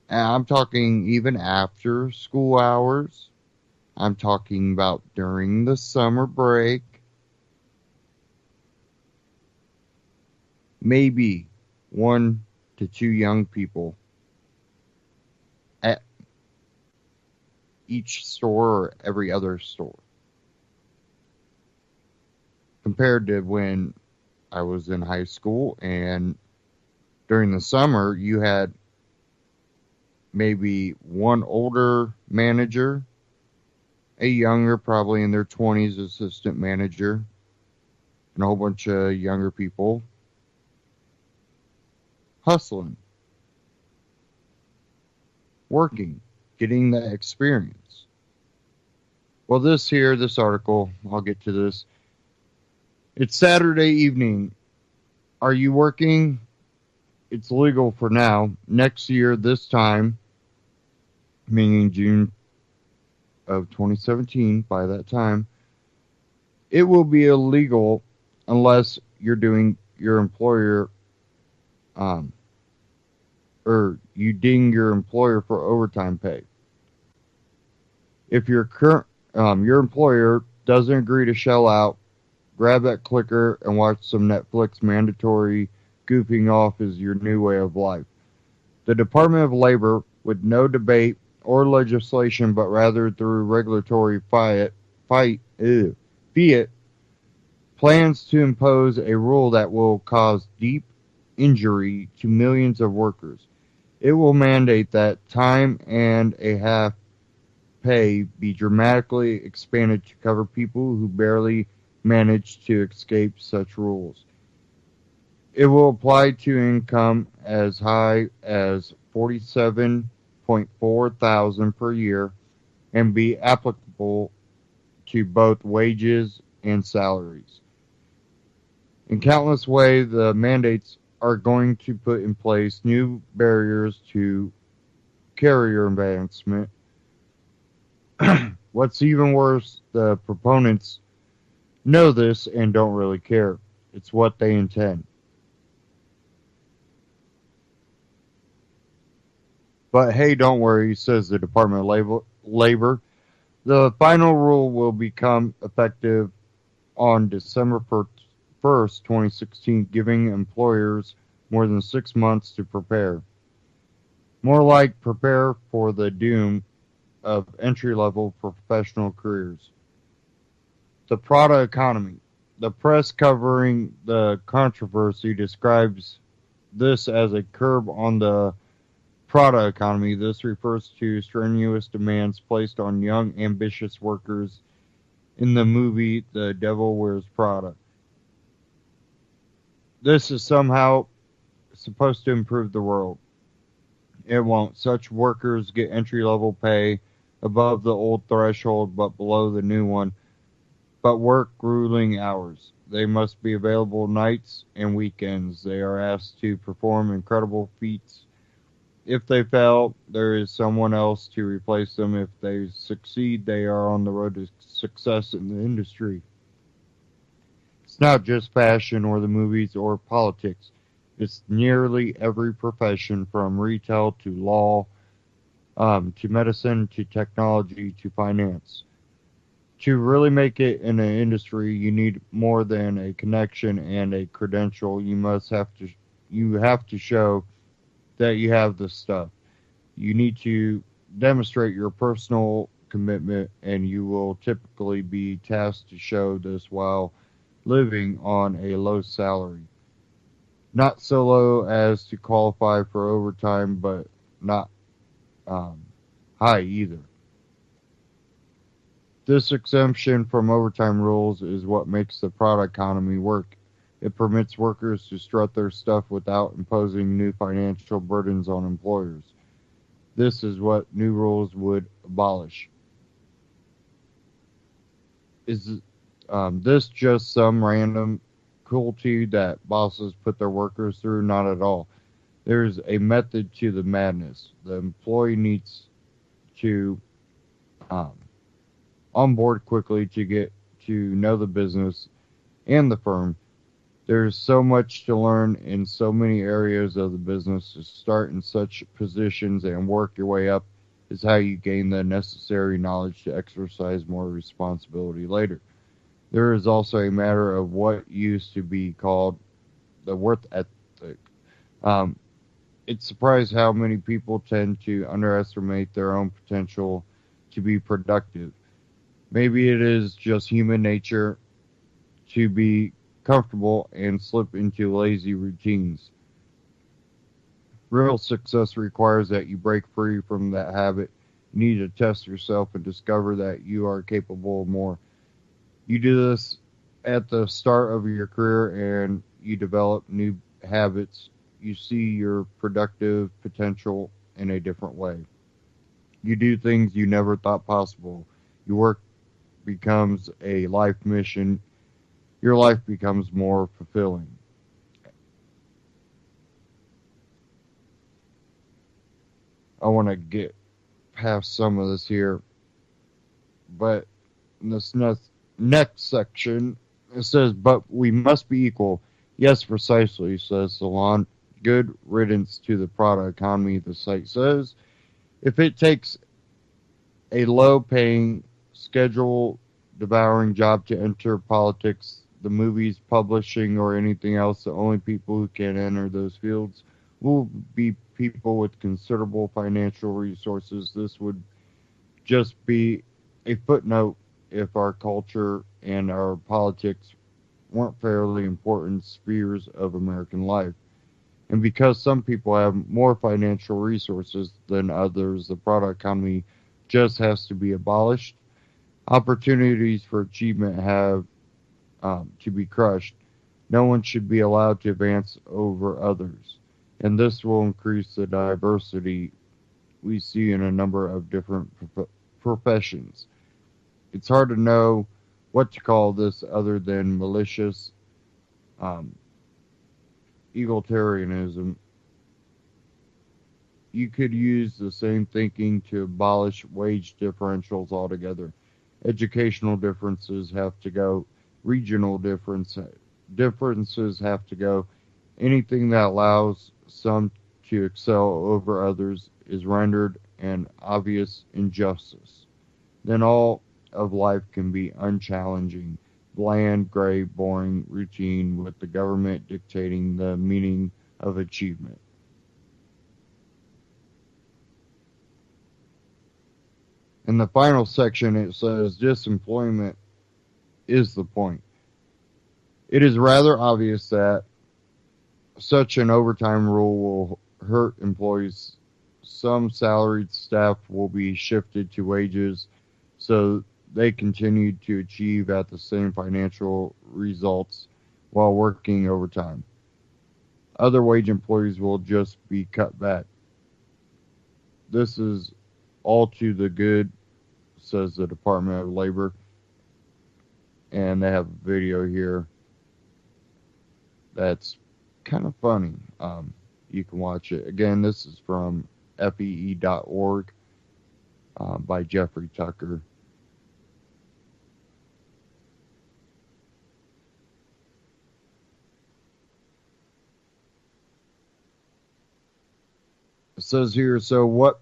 And I'm talking even after school hours. I'm talking about during the summer break. Maybe 1 to 2 young people at each store or every other store. Compared to when I was in high school and during the summer, you had maybe 1 older manager, a younger, probably in their 20s, assistant manager, and a whole bunch of younger people hustling, working, getting that experience. Well, this article, I'll get to this. It's Saturday evening. Are you working? It's legal for now. Next year, this time, meaning June of 2017, by that time, it will be illegal unless you're doing your employer, or you ding your employer for overtime pay. If your employer doesn't agree to shell out, grab that clicker and watch some Netflix. Mandatory goofing off is your new way of life. The Department of Labor, with no debate or legislation, but rather through regulatory fiat, plans to impose a rule that will cause deep injury to millions of workers. It will mandate that time and a half pay be dramatically expanded to cover people who barely manage to escape such rules. It will apply to income as high as 47.4 thousand per year and be applicable to both wages and salaries. In countless ways, the mandates are going to put in place new barriers to career advancement. What's even worse, the proponents know this and don't really care. It's what they intend. But hey, don't worry, says the Department of Labor. The final rule will become effective on December 1st, 2016, giving employers more than 6 months to prepare. More like prepare for the doom of entry-level professional careers. The Prada economy. The press covering the controversy describes this as a curb on the Prada economy. This refers to strenuous demands placed on young, ambitious workers in the movie The Devil Wears Prada. This is somehow supposed to improve the world. It won't. Such workers get entry level pay above the old threshold but below the new one, but work grueling hours. They must be available nights and weekends. They are asked to perform incredible feats. If they fail, there is someone else to replace them. If they succeed, they are on the road to success in the industry. It's not just fashion or the movies or politics. It's nearly every profession from retail to law, to medicine, to technology, to finance. To really make it in an industry, you need more than a connection and a credential. You have to show that you have the stuff. You need to demonstrate your personal commitment, and you will typically be tasked to show this while living on a low salary. Not so low as to qualify for overtime, but not um, high either. This exemption from overtime rules is what makes the product economy work. It permits workers to strut their stuff without imposing new financial burdens on employers. This is what new rules would abolish. Is this just some random cruelty that bosses put their workers through? Not at all. There's a method to the madness. The employee needs to um, onboard quickly to get to know the business and the firm. There's so much to learn in so many areas of the business. To start in such positions and work your way up is how you gain the necessary knowledge to exercise more responsibility later. There is also a matter of what used to be called the worth ethic. Um, it's surprised how many people tend to underestimate their own potential to be productive. Maybe it is just human nature to be comfortable and slip into lazy routines. Real success requires that you break free from that habit. You need to test yourself and discover that you are capable of more. You do this at the start of your career and you develop new habits. You see your productive potential in a different way. You do things you never thought possible. Your work becomes a life mission. Your life becomes more fulfilling. I want to get past some of this here, but in this next section, it says, but we must be equal. Yes, precisely, says Salon. Good riddance to the product economy, the site says. If it takes a low-paying, schedule-devouring job to enter politics, the movies, publishing, or anything else, the only people who can enter those fields will be people with considerable financial resources. This would just be a footnote if our culture and our politics weren't fairly important spheres of American life. And because some people have more financial resources than others, the product economy just has to be abolished. Opportunities for achievement have to be crushed. No one should be allowed to advance over others. And this will increase the diversity we see in a number of different professions. It's hard to know what to call this other than malicious um, egalitarianism. You could use the same thinking to abolish wage differentials altogether. Educational differences have to go. Regional differences have to go. Anything that allows some to excel over others is rendered an obvious injustice. Then all of life can be unchallenging, bland, gray, boring, routine, with the government dictating the meaning of achievement. In the final section, it says disemployment is the point. It is rather obvious that such an overtime rule will hurt employees. Some salaried staff will be shifted to wages so they continue to achieve at the same financial results while working overtime. Other wage employees will just be cut back. This is all to the good, says the Department of Labor. And they have a video here that's kind of funny. You can watch it. Again, this is from fee.org by Jeffrey Tucker. It says here, so what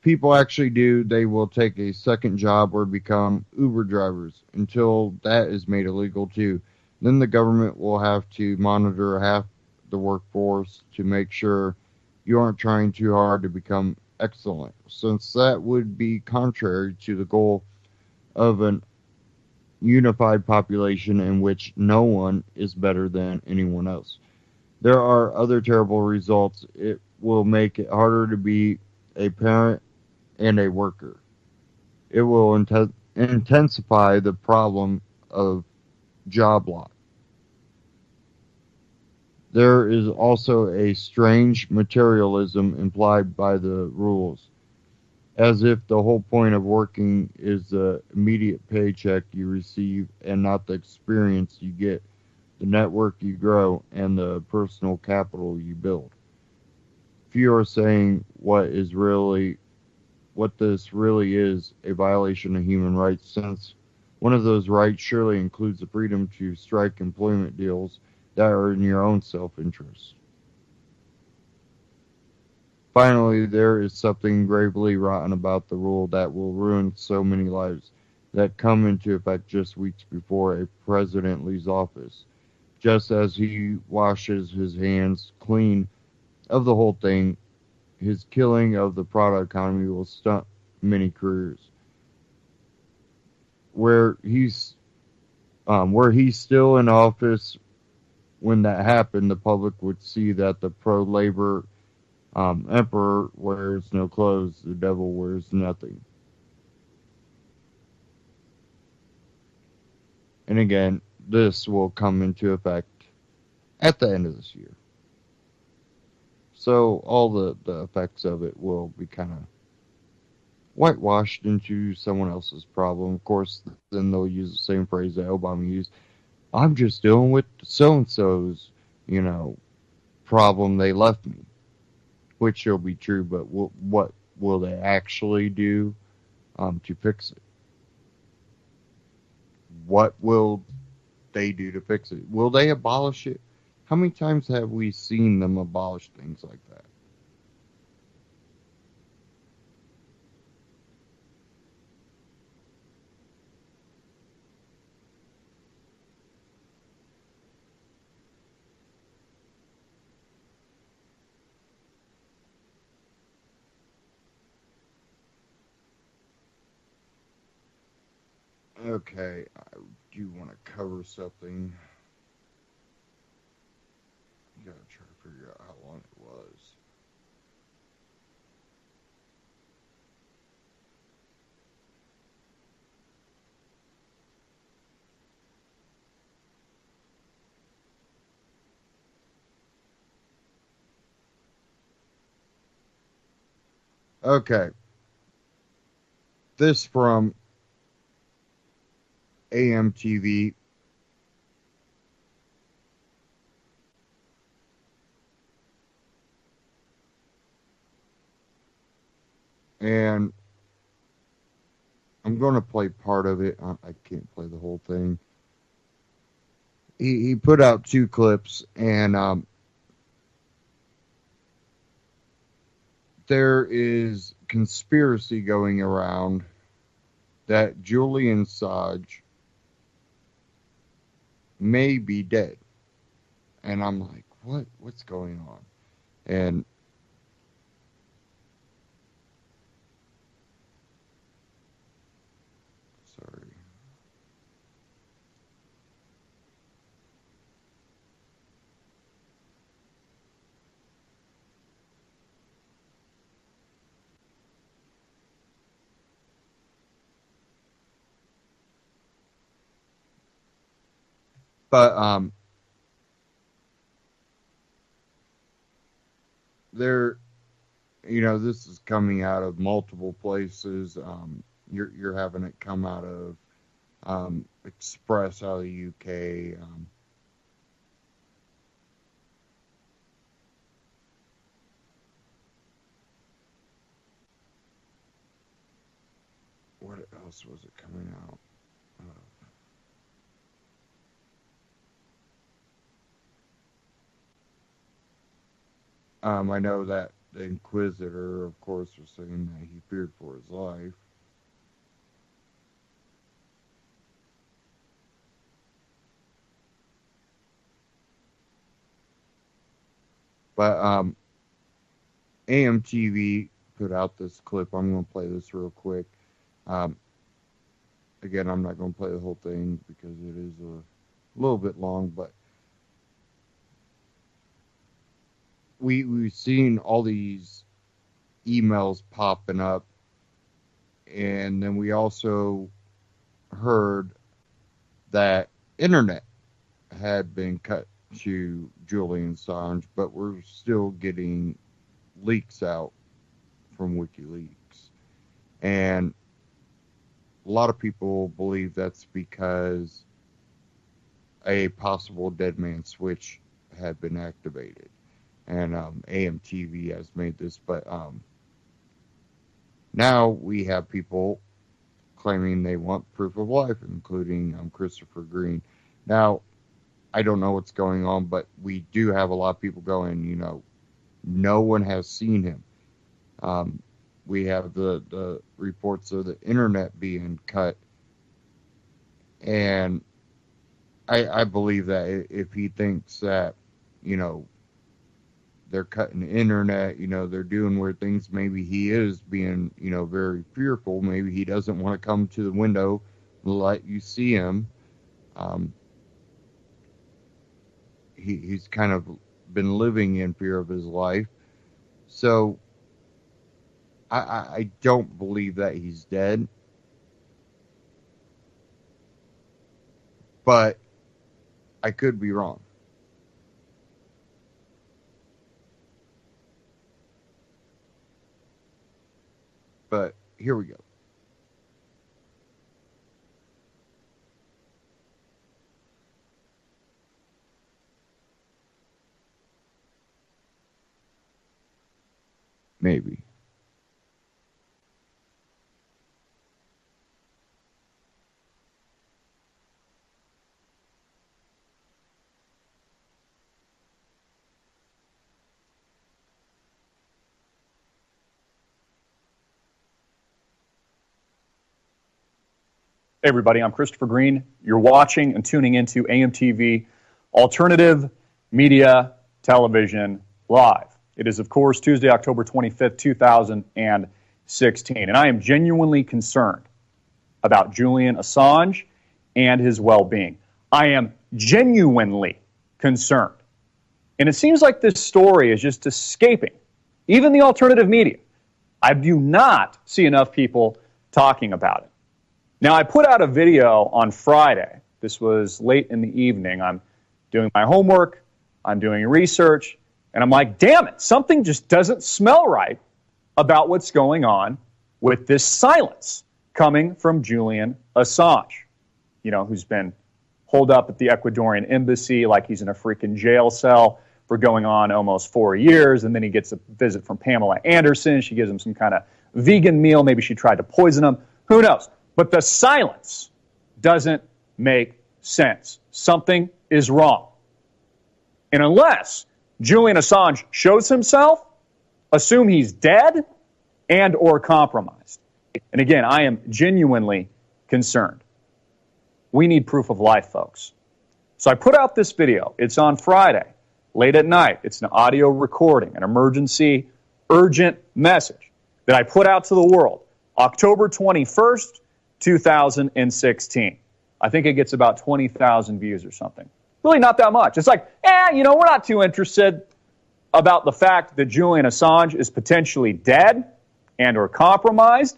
people actually do, they will take a second job or become Uber drivers until that is made illegal too. Then the government will have to monitor half the workforce to make sure you aren't trying too hard to become excellent, since that would be contrary to the goal of an unified population in which no one is better than anyone else. There are other terrible results. It will make it harder to be a parent and a worker. It will intensify the problem of job loss. There is also a strange materialism implied by the rules, as if the whole point of working is the immediate paycheck you receive and not the experience you get, the network you grow, and the personal capital you build. Few are saying what this really is a violation of human rights, since one of those rights surely includes the freedom to strike employment deals that are in your own self-interest. Finally, there is something gravely rotten about the rule that will ruin so many lives that come into effect just weeks before a president leaves office. Just as he washes his hands clean of the whole thing, his killing of the product economy will stunt many careers. Where he's still in office when that happened, the public would see that the pro-labor emperor wears no clothes, the devil wears nothing. And again, this will come into effect at the end of this year. So all the effects of it will be kind of whitewashed into someone else's problem. Of course, then they'll use the same phrase that Obama used. I'm just dealing with so-and-so's, problem they left me. Which will be true, but what will they actually do to fix it? What will they do to fix it? Will they abolish it? How many times have we seen them abolish things like that? Okay, I do want to cover something. Gotta try to figure out how long it was. Okay. This from AMTV. And I'm going to play part of it. I can't play the whole thing. He put out 2 clips, and there is conspiracy going around that Julian Assange may be dead. And I'm like, what's going on? And sorry. But there, this is coming out of multiple places. You're having it come out of Express out of the UK. What else was it coming out? I know that the Inquisitor, of course, was saying that he feared for his life. But AMTV put out this clip. I'm going to play this real quick. Again, I'm not going to play the whole thing because it is a little bit long, but we've seen all these emails popping up, and then we also heard that internet had been cut to Julian Assange, but we're still getting leaks out from WikiLeaks. And a lot of people believe that's because a possible dead man switch had been activated. And AMTV has made this, but now we have people claiming they want proof of life, including Christopher Green. Now, I don't know what's going on, but we do have a lot of people going, no one has seen him. We have the reports of the internet being cut. And I believe that if he thinks that, they're cutting the internet, they're doing weird things, maybe he is being, very fearful. Maybe he doesn't want to come to the window and let you see him. He's kind of been living in fear of his life. So I don't believe that he's dead. But I could be wrong. But here we go. Maybe. Hey everybody, I'm Christopher Green. You're watching and tuning into AMTV Alternative Media Television Live. It is, of course, Tuesday, October 25th, 2016. And I am genuinely concerned about Julian Assange and his well-being. I am genuinely concerned And it seems like this story is just escaping even the alternative media. I do not see enough people talking about it. Now, I put out a video on Friday. This was late in the evening. I'm doing my homework, I'm doing research, and I'm like, damn it, something just doesn't smell right about what's going on with this silence coming from Julian Assange, you know, who's been holed up at the Ecuadorian embassy like he's in a freaking jail cell for going on almost 4 years, and then he gets a visit from Pamela Anderson. She gives him some kind of vegan meal. Maybe she tried to poison him. Who knows? But the silence doesn't make sense. Something is wrong. And unless Julian Assange shows himself, assume he's dead and or compromised. And again, I am genuinely concerned. We need proof of life, folks. So I put out this video. It's on Friday, late at night. It's an audio recording, an emergency, urgent message that I put out to the world. October 21st, 2016. I think it gets about 20,000 views or something. Really not that much. It's like, we're not too interested about the fact that Julian Assange is potentially dead and or compromised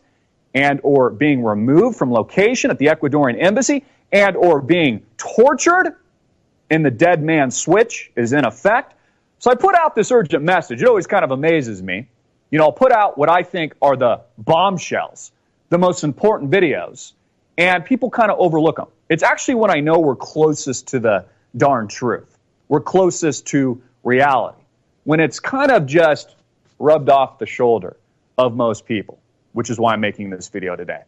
and or being removed from location at the Ecuadorian embassy and or being tortured, and the dead man switch is in effect. So I put out this urgent message. It always kind of amazes me. I'll put out what I think are the bombshells, the most important videos, and people kind of overlook them. It's actually when I know we're closest to the darn truth. We're closest to reality. When it's kind of just rubbed off the shoulder of most people, which is why I'm making this video today.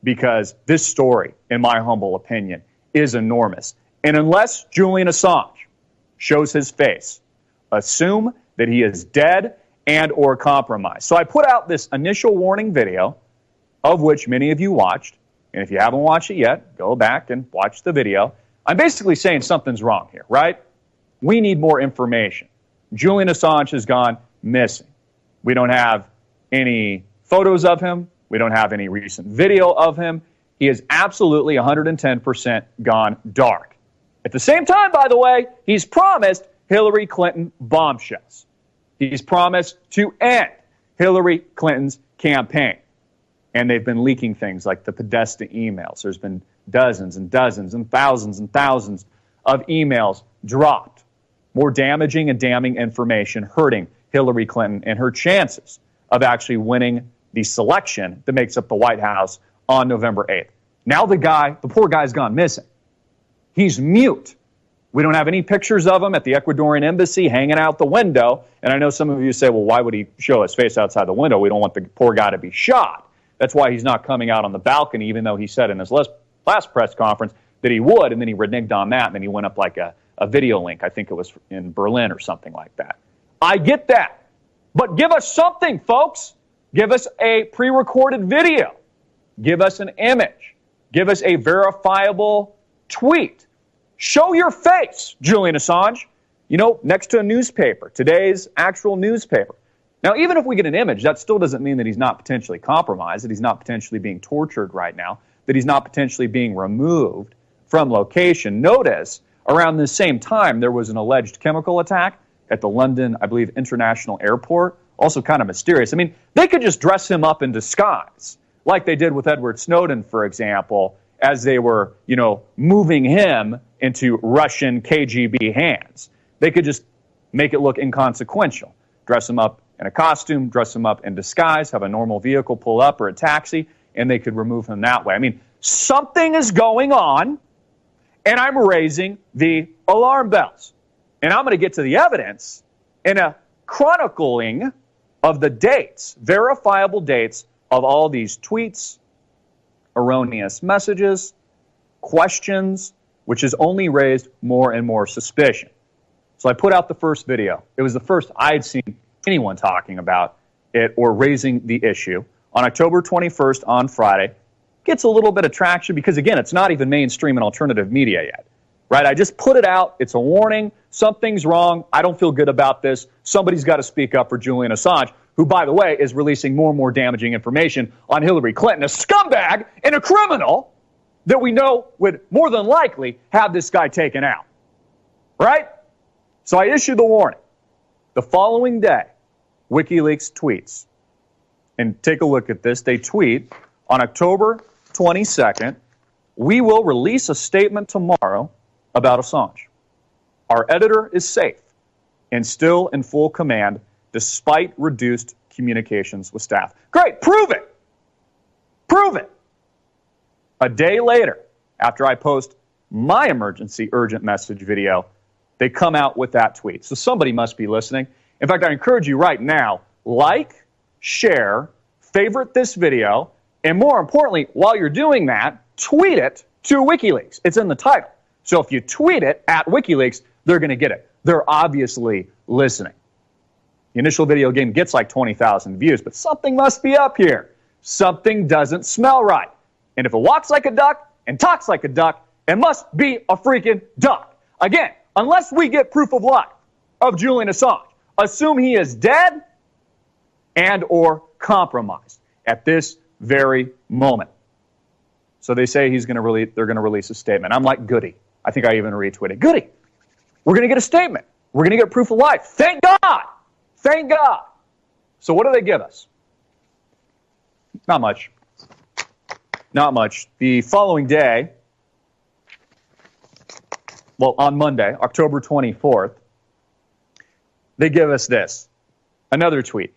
Because this story, in my humble opinion, is enormous. And unless Julian Assange shows his face, assume that he is dead and or compromised. So I put out this initial warning video, of which many of you watched. And if you haven't watched it yet, go back and watch the video. I'm basically saying something's wrong here, right? We need more information. Julian Assange has gone missing. We don't have any photos of him. We don't have any recent video of him. He is absolutely 110% gone dark. At the same time, by the way, he's promised Hillary Clinton bombshells. He's promised to end Hillary Clinton's campaign. And they've been leaking things like the Podesta emails. There's been dozens and dozens and thousands of emails dropped. More damaging and damning information hurting Hillary Clinton and her chances of actually winning the selection that makes up the White House on November 8th. Now the poor guy's gone missing. He's mute. We don't have any pictures of him at the Ecuadorian embassy hanging out the window. And I know some of you say, well, why would he show his face outside the window? We don't want the poor guy to be shot. That's why he's not coming out on the balcony, even though he said in his last press conference that he would, and then he reneged on that, and then he went up like a video link. I think it was in Berlin or something like that. I get that. But give us something, folks. Give us a pre-recorded video. Give us an image. Give us a verifiable tweet. Show your face, Julian Assange. Next to a newspaper, today's actual newspaper. Now, even if we get an image, that still doesn't mean that he's not potentially compromised, that he's not potentially being tortured right now, that he's not potentially being removed from location. Notice, around the same time, there was an alleged chemical attack at the London, I believe, International Airport. Also kind of mysterious. I mean, they could just dress him up in disguise, like they did with Edward Snowden, for example, as they were, moving him into Russian KGB hands. They could just make it look inconsequential. Dress him up in a costume, dress him up in disguise, have a normal vehicle pull up or a taxi, and they could remove him that way. I mean, something is going on, and I'm raising the alarm bells. And I'm going to get to the evidence in a chronicling of the dates, verifiable dates of all these tweets, erroneous messages, questions, which has only raised more and more suspicion. So I put out the first video. It was the first I'd seen anyone talking about it or raising the issue. On October 21st, on Friday, gets a little bit of traction because, again, it's not even mainstream and alternative media yet. Right? I just put it out. It's a warning. Something's wrong. I don't feel good about this. Somebody's got to speak up for Julian Assange, who, by the way, is releasing more and more damaging information on Hillary Clinton, a scumbag and a criminal that we know would more than likely have this guy taken out. Right? So I issued the warning. The following day, WikiLeaks tweets. And take a look at this. They tweet on October 22nd, "We will release a statement tomorrow about Assange. Our editor is safe and still in full command despite reduced communications with staff." Great, prove it. Prove it. A day later, after I post my emergency urgent message video, they come out with that tweet. So somebody must be listening. In fact, I encourage you right now, like, share, favorite this video, and more importantly, while you're doing that, tweet it to WikiLeaks. It's in the title. So if you tweet it at WikiLeaks, they're going to get it. They're obviously listening. The initial video game gets like 20,000 views, but something must be up here. Something doesn't smell right. And if it walks like a duck and talks like a duck, it must be a freaking duck. Again, unless we get proof of life of Julian Assange, assume he is dead and or compromised at this very moment. So they say they're going to release a statement. I'm like, goody. I think I even retweeted. Goody. We're going to get a statement. We're going to get proof of life. Thank God. Thank God. So what do they give us? Not much. Not much. The following day, well, on Monday, October 24th, they give us this. Another tweet.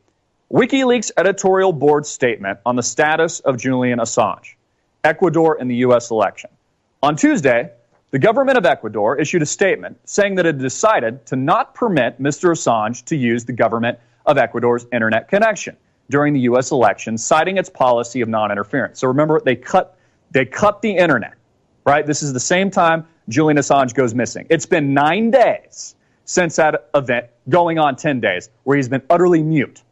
WikiLeaks editorial board statement on the status of Julian Assange, Ecuador in the U.S. election. On Tuesday, the government of Ecuador issued a statement saying that it had decided to not permit Mr. Assange to use the government of Ecuador's internet connection during the U.S. election, citing its policy of non-interference. So remember, they cut the internet, right? This is the same time Julian Assange goes missing. It's been 9 days since that event, going on 10 days, where he's been utterly mute.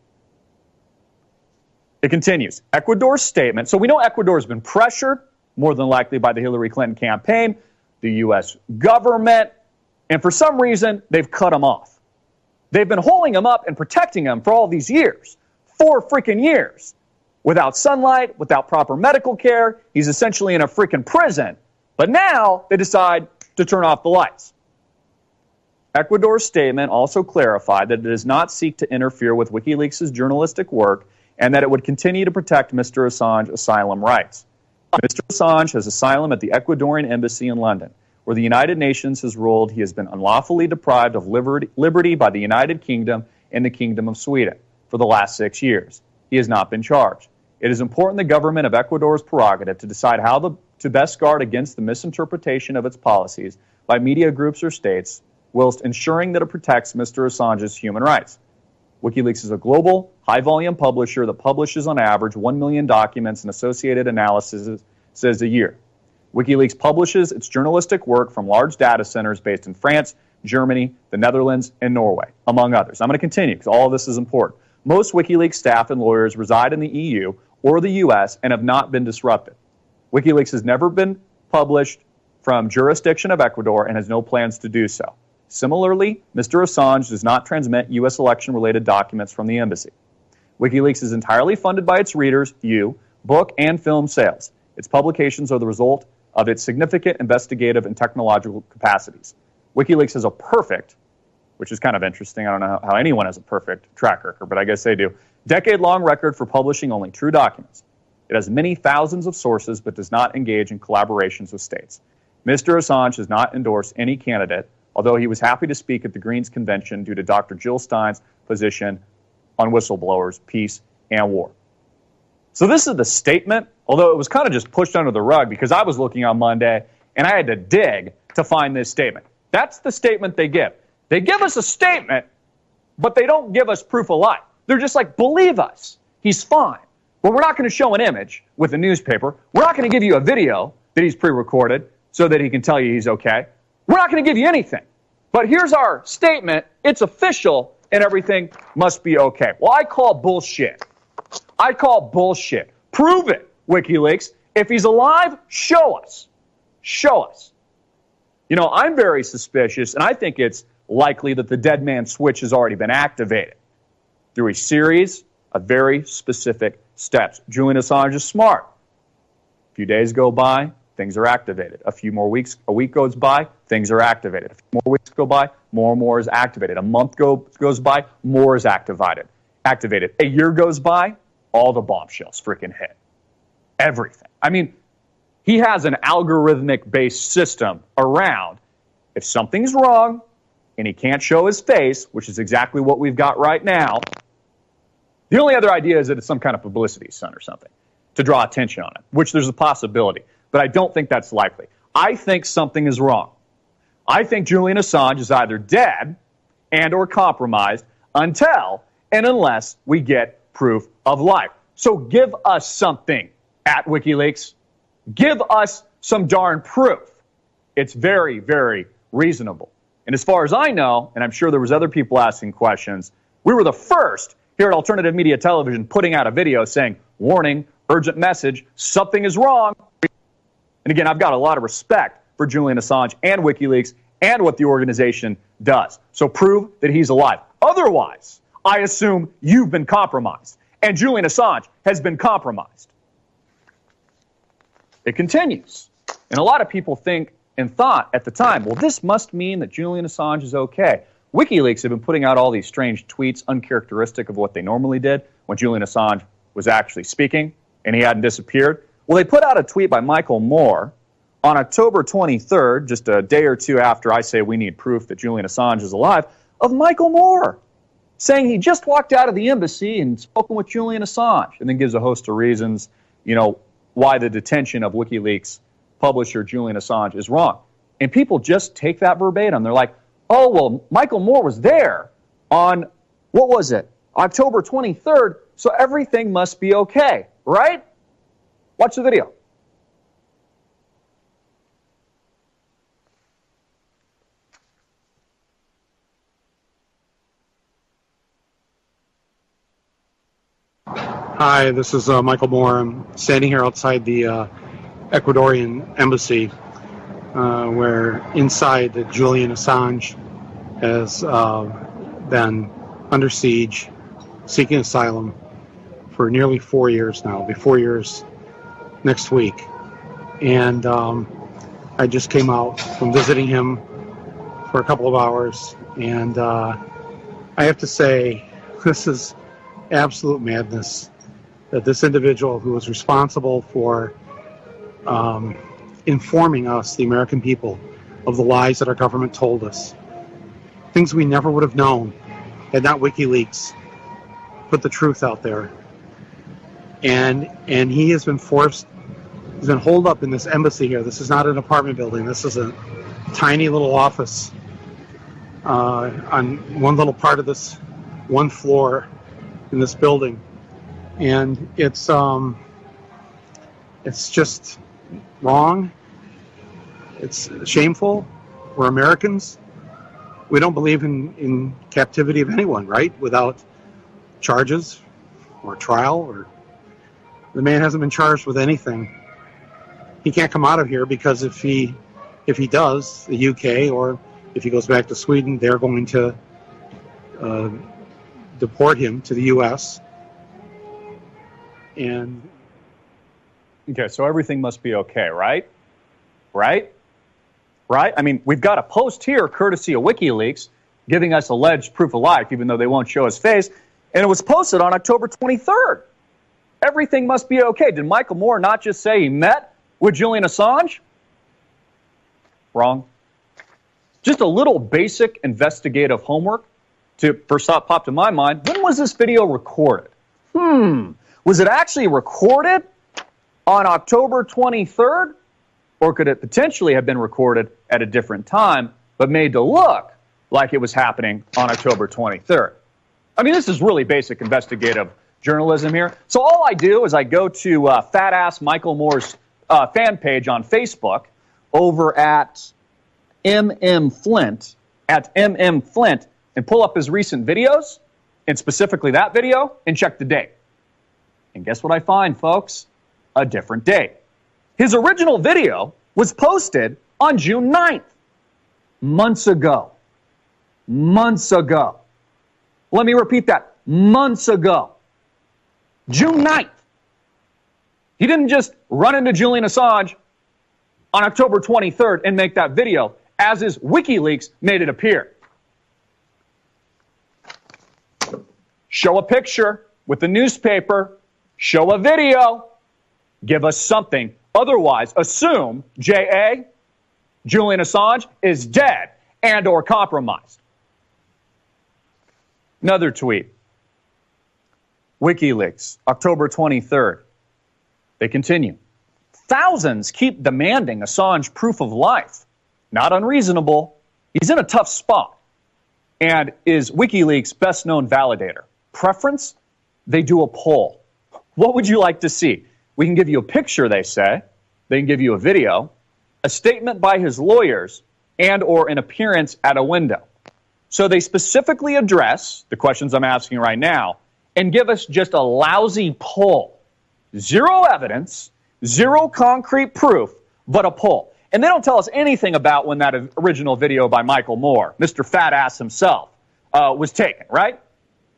It continues. Ecuador's statement. So we know Ecuador has been pressured, more than likely by the Hillary Clinton campaign, the U.S. government, and for some reason, they've cut him off. They've been holding him up and protecting him for all these years, 4 freaking years, without sunlight, without proper medical care. He's essentially in a freaking prison. But now they decide to turn off the lights. Ecuador's statement also clarified that it does not seek to interfere with WikiLeaks' journalistic work and that it would continue to protect Mr. Assange's asylum rights. Mr. Assange has asylum at the Ecuadorian embassy in London, where the United Nations has ruled he has been unlawfully deprived of liberty by the United Kingdom and the Kingdom of Sweden for the last 6 years. He has not been charged. It is important the government of Ecuador's prerogative to decide how to best guard against the misinterpretation of its policies by media groups or states, whilst ensuring that it protects Mr. Assange's human rights. WikiLeaks is a global, high-volume publisher that publishes on average 1 million documents and associated analyses a year. WikiLeaks publishes its journalistic work from large data centers based in France, Germany, the Netherlands, and Norway, among others. I'm going to continue because all of this is important. Most WikiLeaks staff and lawyers reside in the EU or the US and have not been disrupted. WikiLeaks has never been published from jurisdiction of Ecuador and has no plans to do so. Similarly, Mr. Assange does not transmit U.S. election-related documents from the embassy. WikiLeaks is entirely funded by its readers, book and film sales. Its publications are the result of its significant investigative and technological capacities. WikiLeaks has a perfect, which is kind of interesting, I don't know how anyone has a perfect track record, but I guess they do, decade-long record for publishing only true documents. It has many thousands of sources, but does not engage in collaborations with states. Mr. Assange has not endorsed any candidate, although he was happy to speak at the Greens convention due to Dr. Jill Stein's position on whistleblowers, peace, and war. So this is the statement, although it was kind of just pushed under the rug because I was looking on Monday and I had to dig to find this statement. That's the statement they give. They give us a statement, but they don't give us proof of life. They're just like, believe us, he's fine. But we're not going to show an image with a newspaper. We're not going to give you a video that he's pre-recorded so that he can tell you he's okay. We're not going to give you anything. But here's our statement. It's official, and everything must be okay. Well, I call bullshit. I call bullshit. Prove it, WikiLeaks. If he's alive, show us. Show us. You know, I'm very suspicious, and I think it's likely that the dead man switch has already been activated through a series of very specific steps. Julian Assange is smart. A few days go by, things are activated. A week goes by, things are activated. A few more weeks go by, more and more is activated. A month goes by, more is activated. A year goes by, all the bombshells freaking hit. Everything. I mean, he has an algorithmic-based system around. If something's wrong and he can't show his face, which is exactly what we've got right now, the only other idea is that it's some kind of publicity stunt or something to draw attention on it, which there's a possibility. But I don't think that's likely. I think something is wrong. I think Julian Assange is either dead and or compromised until and unless we get proof of life. So give us something at WikiLeaks. Give us some darn proof. It's very, very reasonable. And as far as I know, and I'm sure there was other people asking questions, we were the first here at Alternative Media Television putting out a video saying, warning, urgent message, something is wrong. And again, I've got a lot of respect for Julian Assange and WikiLeaks and what the organization does. So prove that he's alive. Otherwise, I assume you've been compromised and Julian Assange has been compromised. It continues. And a lot of people think and thought at the time, well, this must mean that Julian Assange is okay. WikiLeaks have been putting out all these strange tweets uncharacteristic of what they normally did when Julian Assange was actually speaking and he hadn't disappeared. Well, they put out a tweet by Michael Moore on October 23rd, just a day or two after I say we need proof that Julian Assange is alive, of Michael Moore saying he just walked out of the embassy and spoken with Julian Assange, and then gives a host of reasons, why the detention of WikiLeaks publisher Julian Assange is wrong. And people just take that verbatim. They're like, oh, well, Michael Moore was there on, what was it, October 23rd, so everything must be okay, right? Watch the video. Hi, this is Michael Moore. I'm standing here outside the Ecuadorian embassy, where inside Julian Assange has been under siege, seeking asylum for nearly 4 years now. It'll be 4 years next week. And I just came out from visiting him for a couple of hours, and I have to say, this is absolute madness that this individual who was responsible for informing us, the American people, of the lies that our government told us, things we never would have known had not WikiLeaks put the truth out there. And he has been he's been holed up in this embassy here. This is not an apartment building. This is a tiny little office on one little part of this one floor in this building. And it's just wrong. It's shameful. We're Americans. We don't believe in captivity of anyone, right? Without charges or trial. Or the man hasn't been charged with anything. He can't come out of here because if he does, the UK, or if he goes back to Sweden, they're going to deport him to the US. And okay, so everything must be okay, right? Right? I mean, we've got a post here, courtesy of WikiLeaks, giving us alleged proof of life, even though they won't show his face, and it was posted on October 23rd. Everything must be okay. Did Michael Moore not just say he met with Julian Assange? Wrong. Just a little basic investigative homework first thought popped in my mind. When was this video recorded? Was it actually recorded on October 23rd? Or could it potentially have been recorded at a different time, but made to look like it was happening on October 23rd? I mean, this is really basic investigative journalism here. So all I do is I go to Fat Ass Michael Moore's fan page on Facebook over at MMFlint, and pull up his recent videos, and specifically that video, and check the date. And guess what I find, folks? A different date. His original video was posted on June 9th. Months ago. Let me repeat that. Months ago. June 9th. He didn't just run into Julian Assange on October 23rd and make that video, as is WikiLeaks made it appear. Show a picture with the newspaper. Show a video. Give us something. Otherwise, assume J.A., Julian Assange, is dead and or compromised. Another tweet. WikiLeaks, October 23rd. They continue. Thousands keep demanding Assange proof of life. Not unreasonable. He's in a tough spot and is WikiLeaks' best-known validator. Preference? They do a poll. What would you like to see? We can give you a picture, they say. They can give you a video, a statement by his lawyers, and or an appearance at a window. So they specifically address the questions I'm asking right now and give us just a lousy poll. Zero evidence, zero concrete proof, but a poll. And they don't tell us anything about when that original video by Michael Moore, Mr. Fat Ass himself, was taken, right?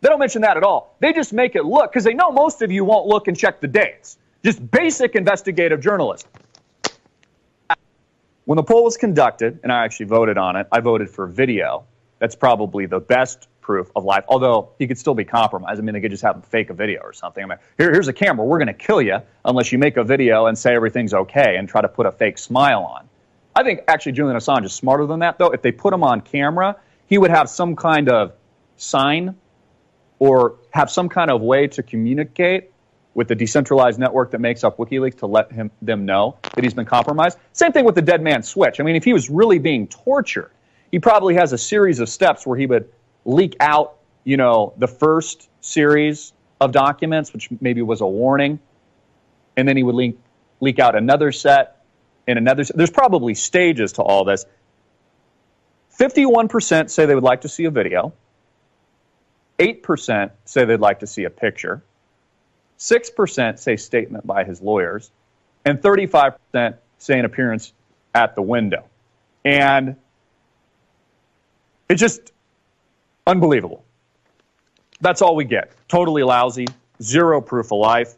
They don't mention that at all. They just make it look, because they know most of you won't look and check the dates. Just basic investigative journalism. When the poll was conducted, and I actually voted on it, I voted for video. That's probably the best proof of life, although he could still be compromised. I mean, they could just have him fake a video or something. I mean, here's a camera. We're going to kill you unless you make a video and say everything's okay and try to put a fake smile on. I think actually Julian Assange is smarter than that, though. If they put him on camera, he would have some kind of sign or have some kind of way to communicate with the decentralized network that makes up WikiLeaks to let them know that he's been compromised. Same thing with the dead man switch. I mean, if he was really being tortured, he probably has a series of steps where he would leak out, you know, the first series of documents, which maybe was a warning, and then he would leak out another set and another set. There's probably stages to all this. 51% say they would like to see a video. 8% say they'd like to see a picture. 6% say statement by his lawyers. And 35% say an appearance at the window. And it's just unbelievable. That's all we get. Totally lousy, zero proof of life.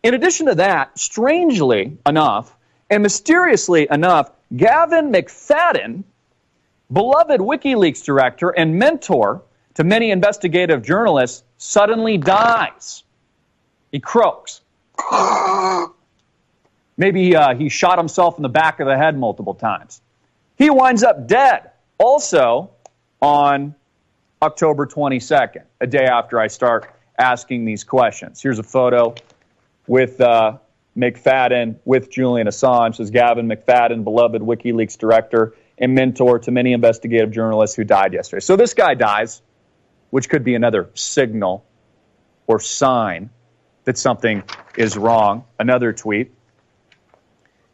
In addition to that, strangely enough, and mysteriously enough, Gavin McFadden, beloved WikiLeaks director and mentor to many investigative journalists, suddenly dies. He croaks. Maybe he shot himself in the back of the head multiple times. He winds up dead. Also on October 22nd, a day after I start asking these questions. Here's a photo with McFadden with Julian Assange. This is Gavin McFadden, beloved WikiLeaks director and mentor to many investigative journalists who died yesterday. So this guy dies, which could be another signal or sign that something is wrong. Another tweet.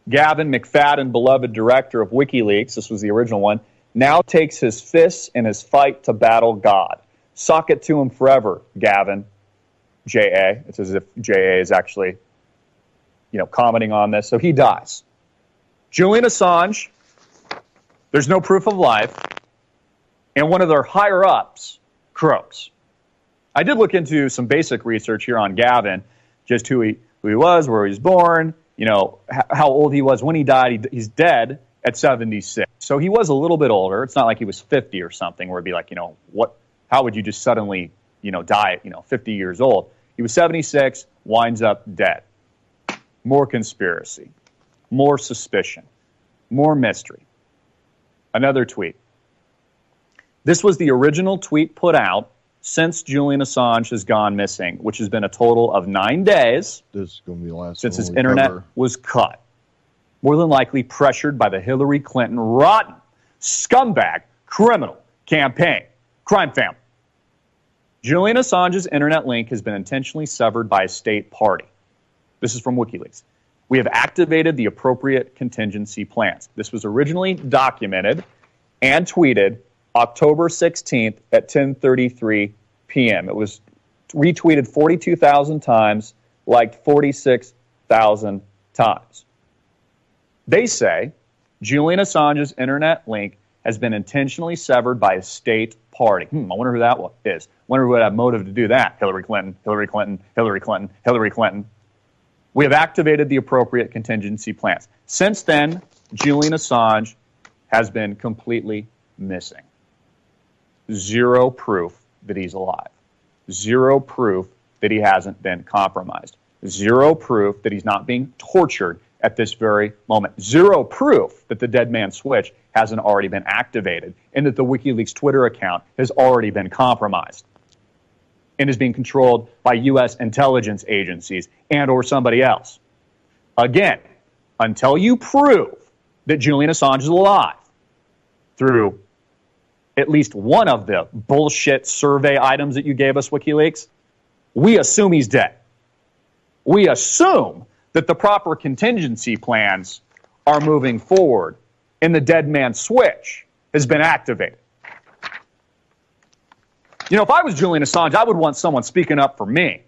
Gavin McFadden, beloved director of WikiLeaks, this was the original one, now takes his fists in his fight to battle God. Sock it to him forever, Gavin. J.A. It's as if J.A. is actually, commenting on this. So he dies. Julian Assange, there's no proof of life, and one of their higher-ups croaks. I did look into some basic research here on Gavin, just who he was, where he was born, how old he was when he died. He's dead at 76. So he was a little bit older. It's not like he was 50 or something where it'd be like, how would you just suddenly, die at, 50 years old? He was 76, winds up dead. More conspiracy, more suspicion, more mystery. Another tweet. This was the original tweet put out since Julian Assange has gone missing, which has been a total of 9 days. This is going to be the last since his internet was cut. More than likely pressured by the Hillary Clinton rotten, scumbag, criminal campaign, crime family. Julian Assange's internet link has been intentionally severed by a state party. This is from WikiLeaks. We have activated the appropriate contingency plans. This was originally documented and tweeted October 16th at 10:33 p.m. It was retweeted 42,000 times, liked 46,000 times. They say Julian Assange's internet link has been intentionally severed by a state party. I wonder who that is. I wonder who would have motive to do that. Hillary Clinton, Hillary Clinton, Hillary Clinton, Hillary Clinton. We have activated the appropriate contingency plans. Since then, Julian Assange has been completely missing. Zero proof that he's alive. Zero proof that he hasn't been compromised. Zero proof that he's not being tortured at this very moment. Zero proof that the dead man switch hasn't already been activated and that the WikiLeaks Twitter account has already been compromised and is being controlled by U.S. intelligence agencies and or somebody else. Again, until you prove that Julian Assange is alive through at least one of the bullshit survey items that you gave us, WikiLeaks, we assume he's dead. We assume that the proper contingency plans are moving forward and the dead man switch has been activated. You know, if I was Julian Assange, I would want someone speaking up for me,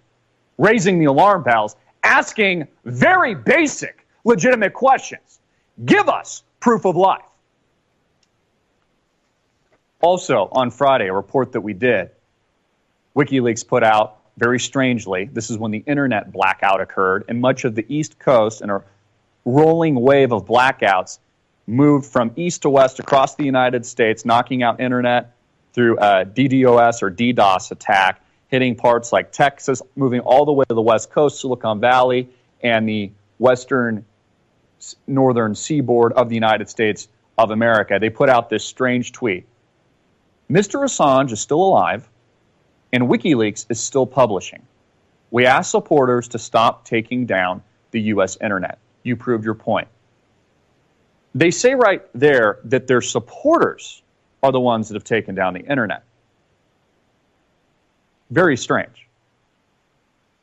raising the alarm bells, asking very basic, legitimate questions. Give us proof of life. Also, on Friday, a report that we did, WikiLeaks put out, very strangely, this is when the internet blackout occurred, and much of the East Coast, and a rolling wave of blackouts, moved from east to west across the United States, knocking out internet through a DDoS or DDoS attack, hitting parts like Texas, moving all the way to the West Coast, Silicon Valley, and the western northern seaboard of the United States of America. They put out this strange tweet. Mr. Assange is still alive, and WikiLeaks is still publishing. We ask supporters to stop taking down the U.S. internet. You proved your point. They say right there that their supporters are the ones that have taken down the internet. Very strange.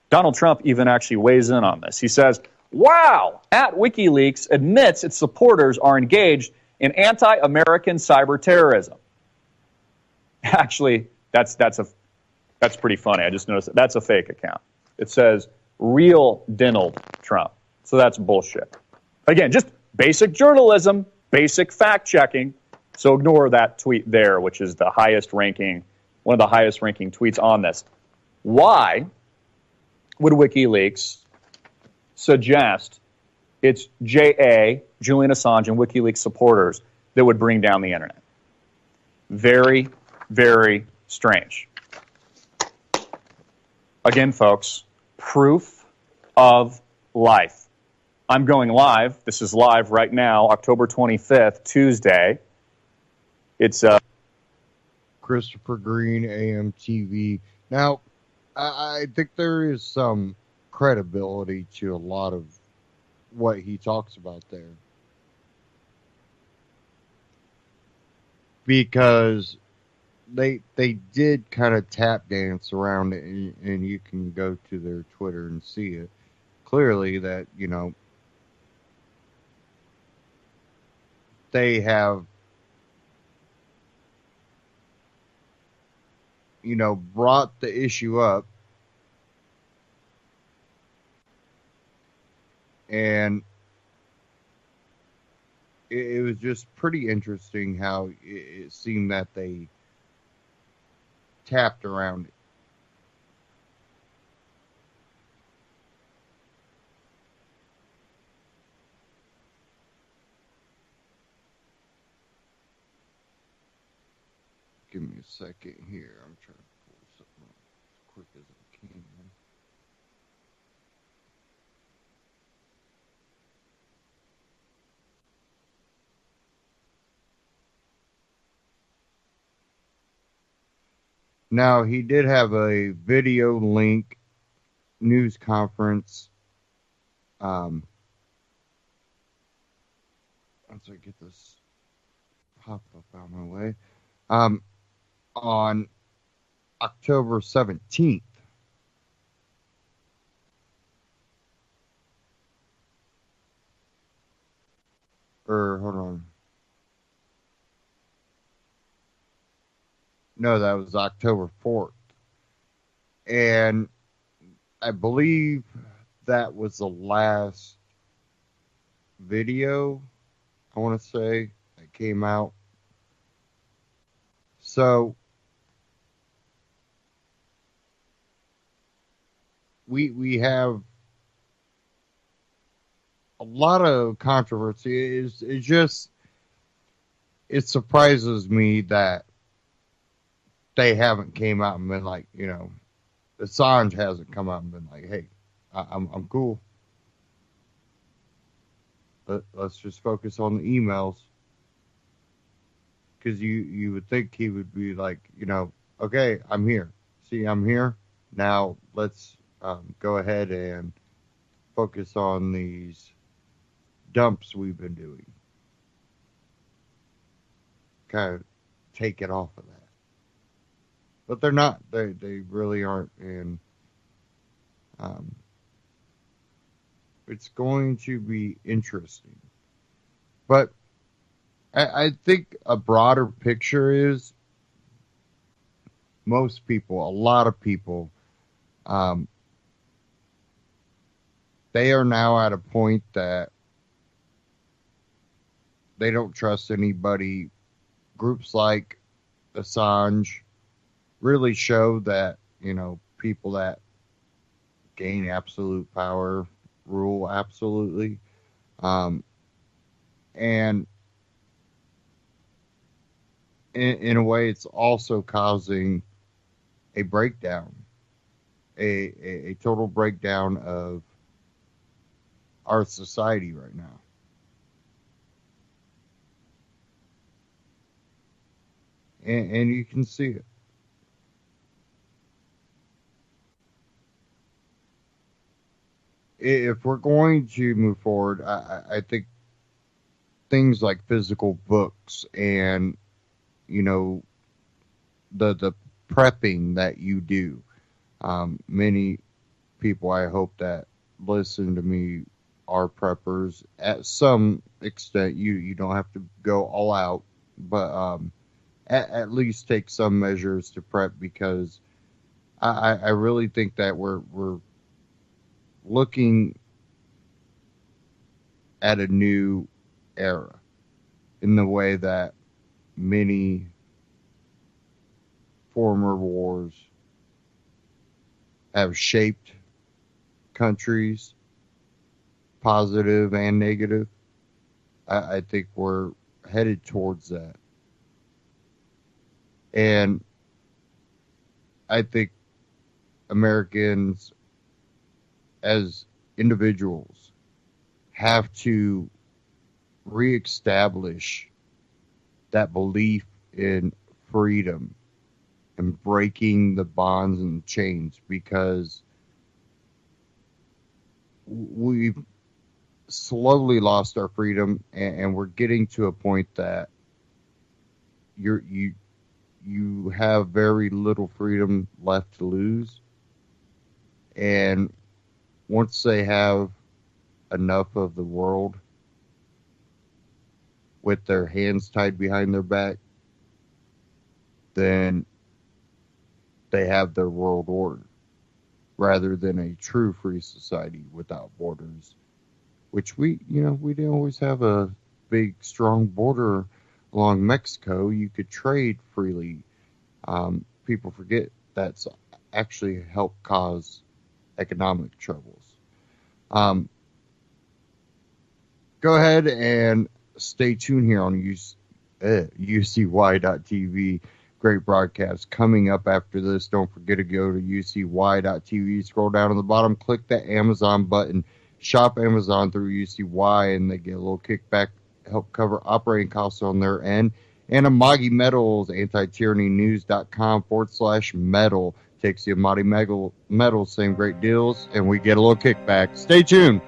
Donald Trump even actually weighs in on this. He says, wow, at WikiLeaks admits its supporters are engaged in anti-American cyber terrorism. Actually, that's pretty funny. I just noticed that's a fake account. It says real Donald Trump. So that's bullshit. Again, just basic journalism, basic fact checking. So ignore that tweet there, which is the highest ranking, one of the highest ranking tweets on this. Why would WikiLeaks suggest it's JA, Julian Assange, and WikiLeaks supporters that would bring down the internet? Very, very strange. Again, folks, proof of life. I'm going live. This is live right now, October 25th, Tuesday. It's Christopher Green, AMTV. Now, I think there is some credibility to a lot of what he talks about there. Because they did kind of tap dance around it, and you can go to their Twitter and see it clearly that, you know, they have, you know, brought the issue up, and it was just pretty interesting how it seemed that they tapped around it. Give me a second here. I'm trying to pull something up as quick as I can. Now, he did have a video link news conference. Once I get this pop up out of my way. On October 17th. Hold on. No, that was October 4th. And I believe that was the last video, I want to say, that came out. So, we have a lot of controversy. It surprises me that they haven't came out and been like, you know, Assange hasn't come out and been like, "Hey, I'm cool. Let's just focus on the emails." Because you would think he would be like, okay, I'm here. See, I'm here. Now let's go ahead and focus on these dumps we've been doing. Kind of take it off of that. But they're not. They really aren't. And it's going to be interesting. But I think a broader picture is most people, a lot of people, they are now at a point that they don't trust anybody. Groups like Assange really show that, people that gain absolute power rule absolutely. And in a way, it's also causing a breakdown, a total breakdown of our society right now. And you can see it. If we're going to move forward, I think things like physical books and, the prepping that you do. Many people, I hope, that listen to me are preppers. At some extent, you don't have to go all out, but at least take some measures to prep, because I really think that we're looking at a new era in the way that many former wars have shaped countries, positive and negative. I think we're headed towards that. And I think Americans as individuals have to reestablish that belief in freedom and breaking the bonds and chains, because we've slowly lost our freedom, and we're getting to a point that you have very little freedom left to lose. And once they have enough of the world with their hands tied behind their back, then they have their world order, rather than a true free society without borders, which we didn't always have a big, strong border along Mexico. You could trade freely. People forget that's actually helped cause economic troubles. Go ahead and stay tuned here on UCY.tv. Great broadcast coming up after this. Don't forget to go to UCY.tv. Scroll down on the bottom, click that Amazon button. Shop Amazon through UCY, and they get a little kickback, help cover operating costs on their end. And Amagi Metals, antityrannynews.com/metal. Takes the Amagi Metals, same great deals, and we get a little kickback. Stay tuned.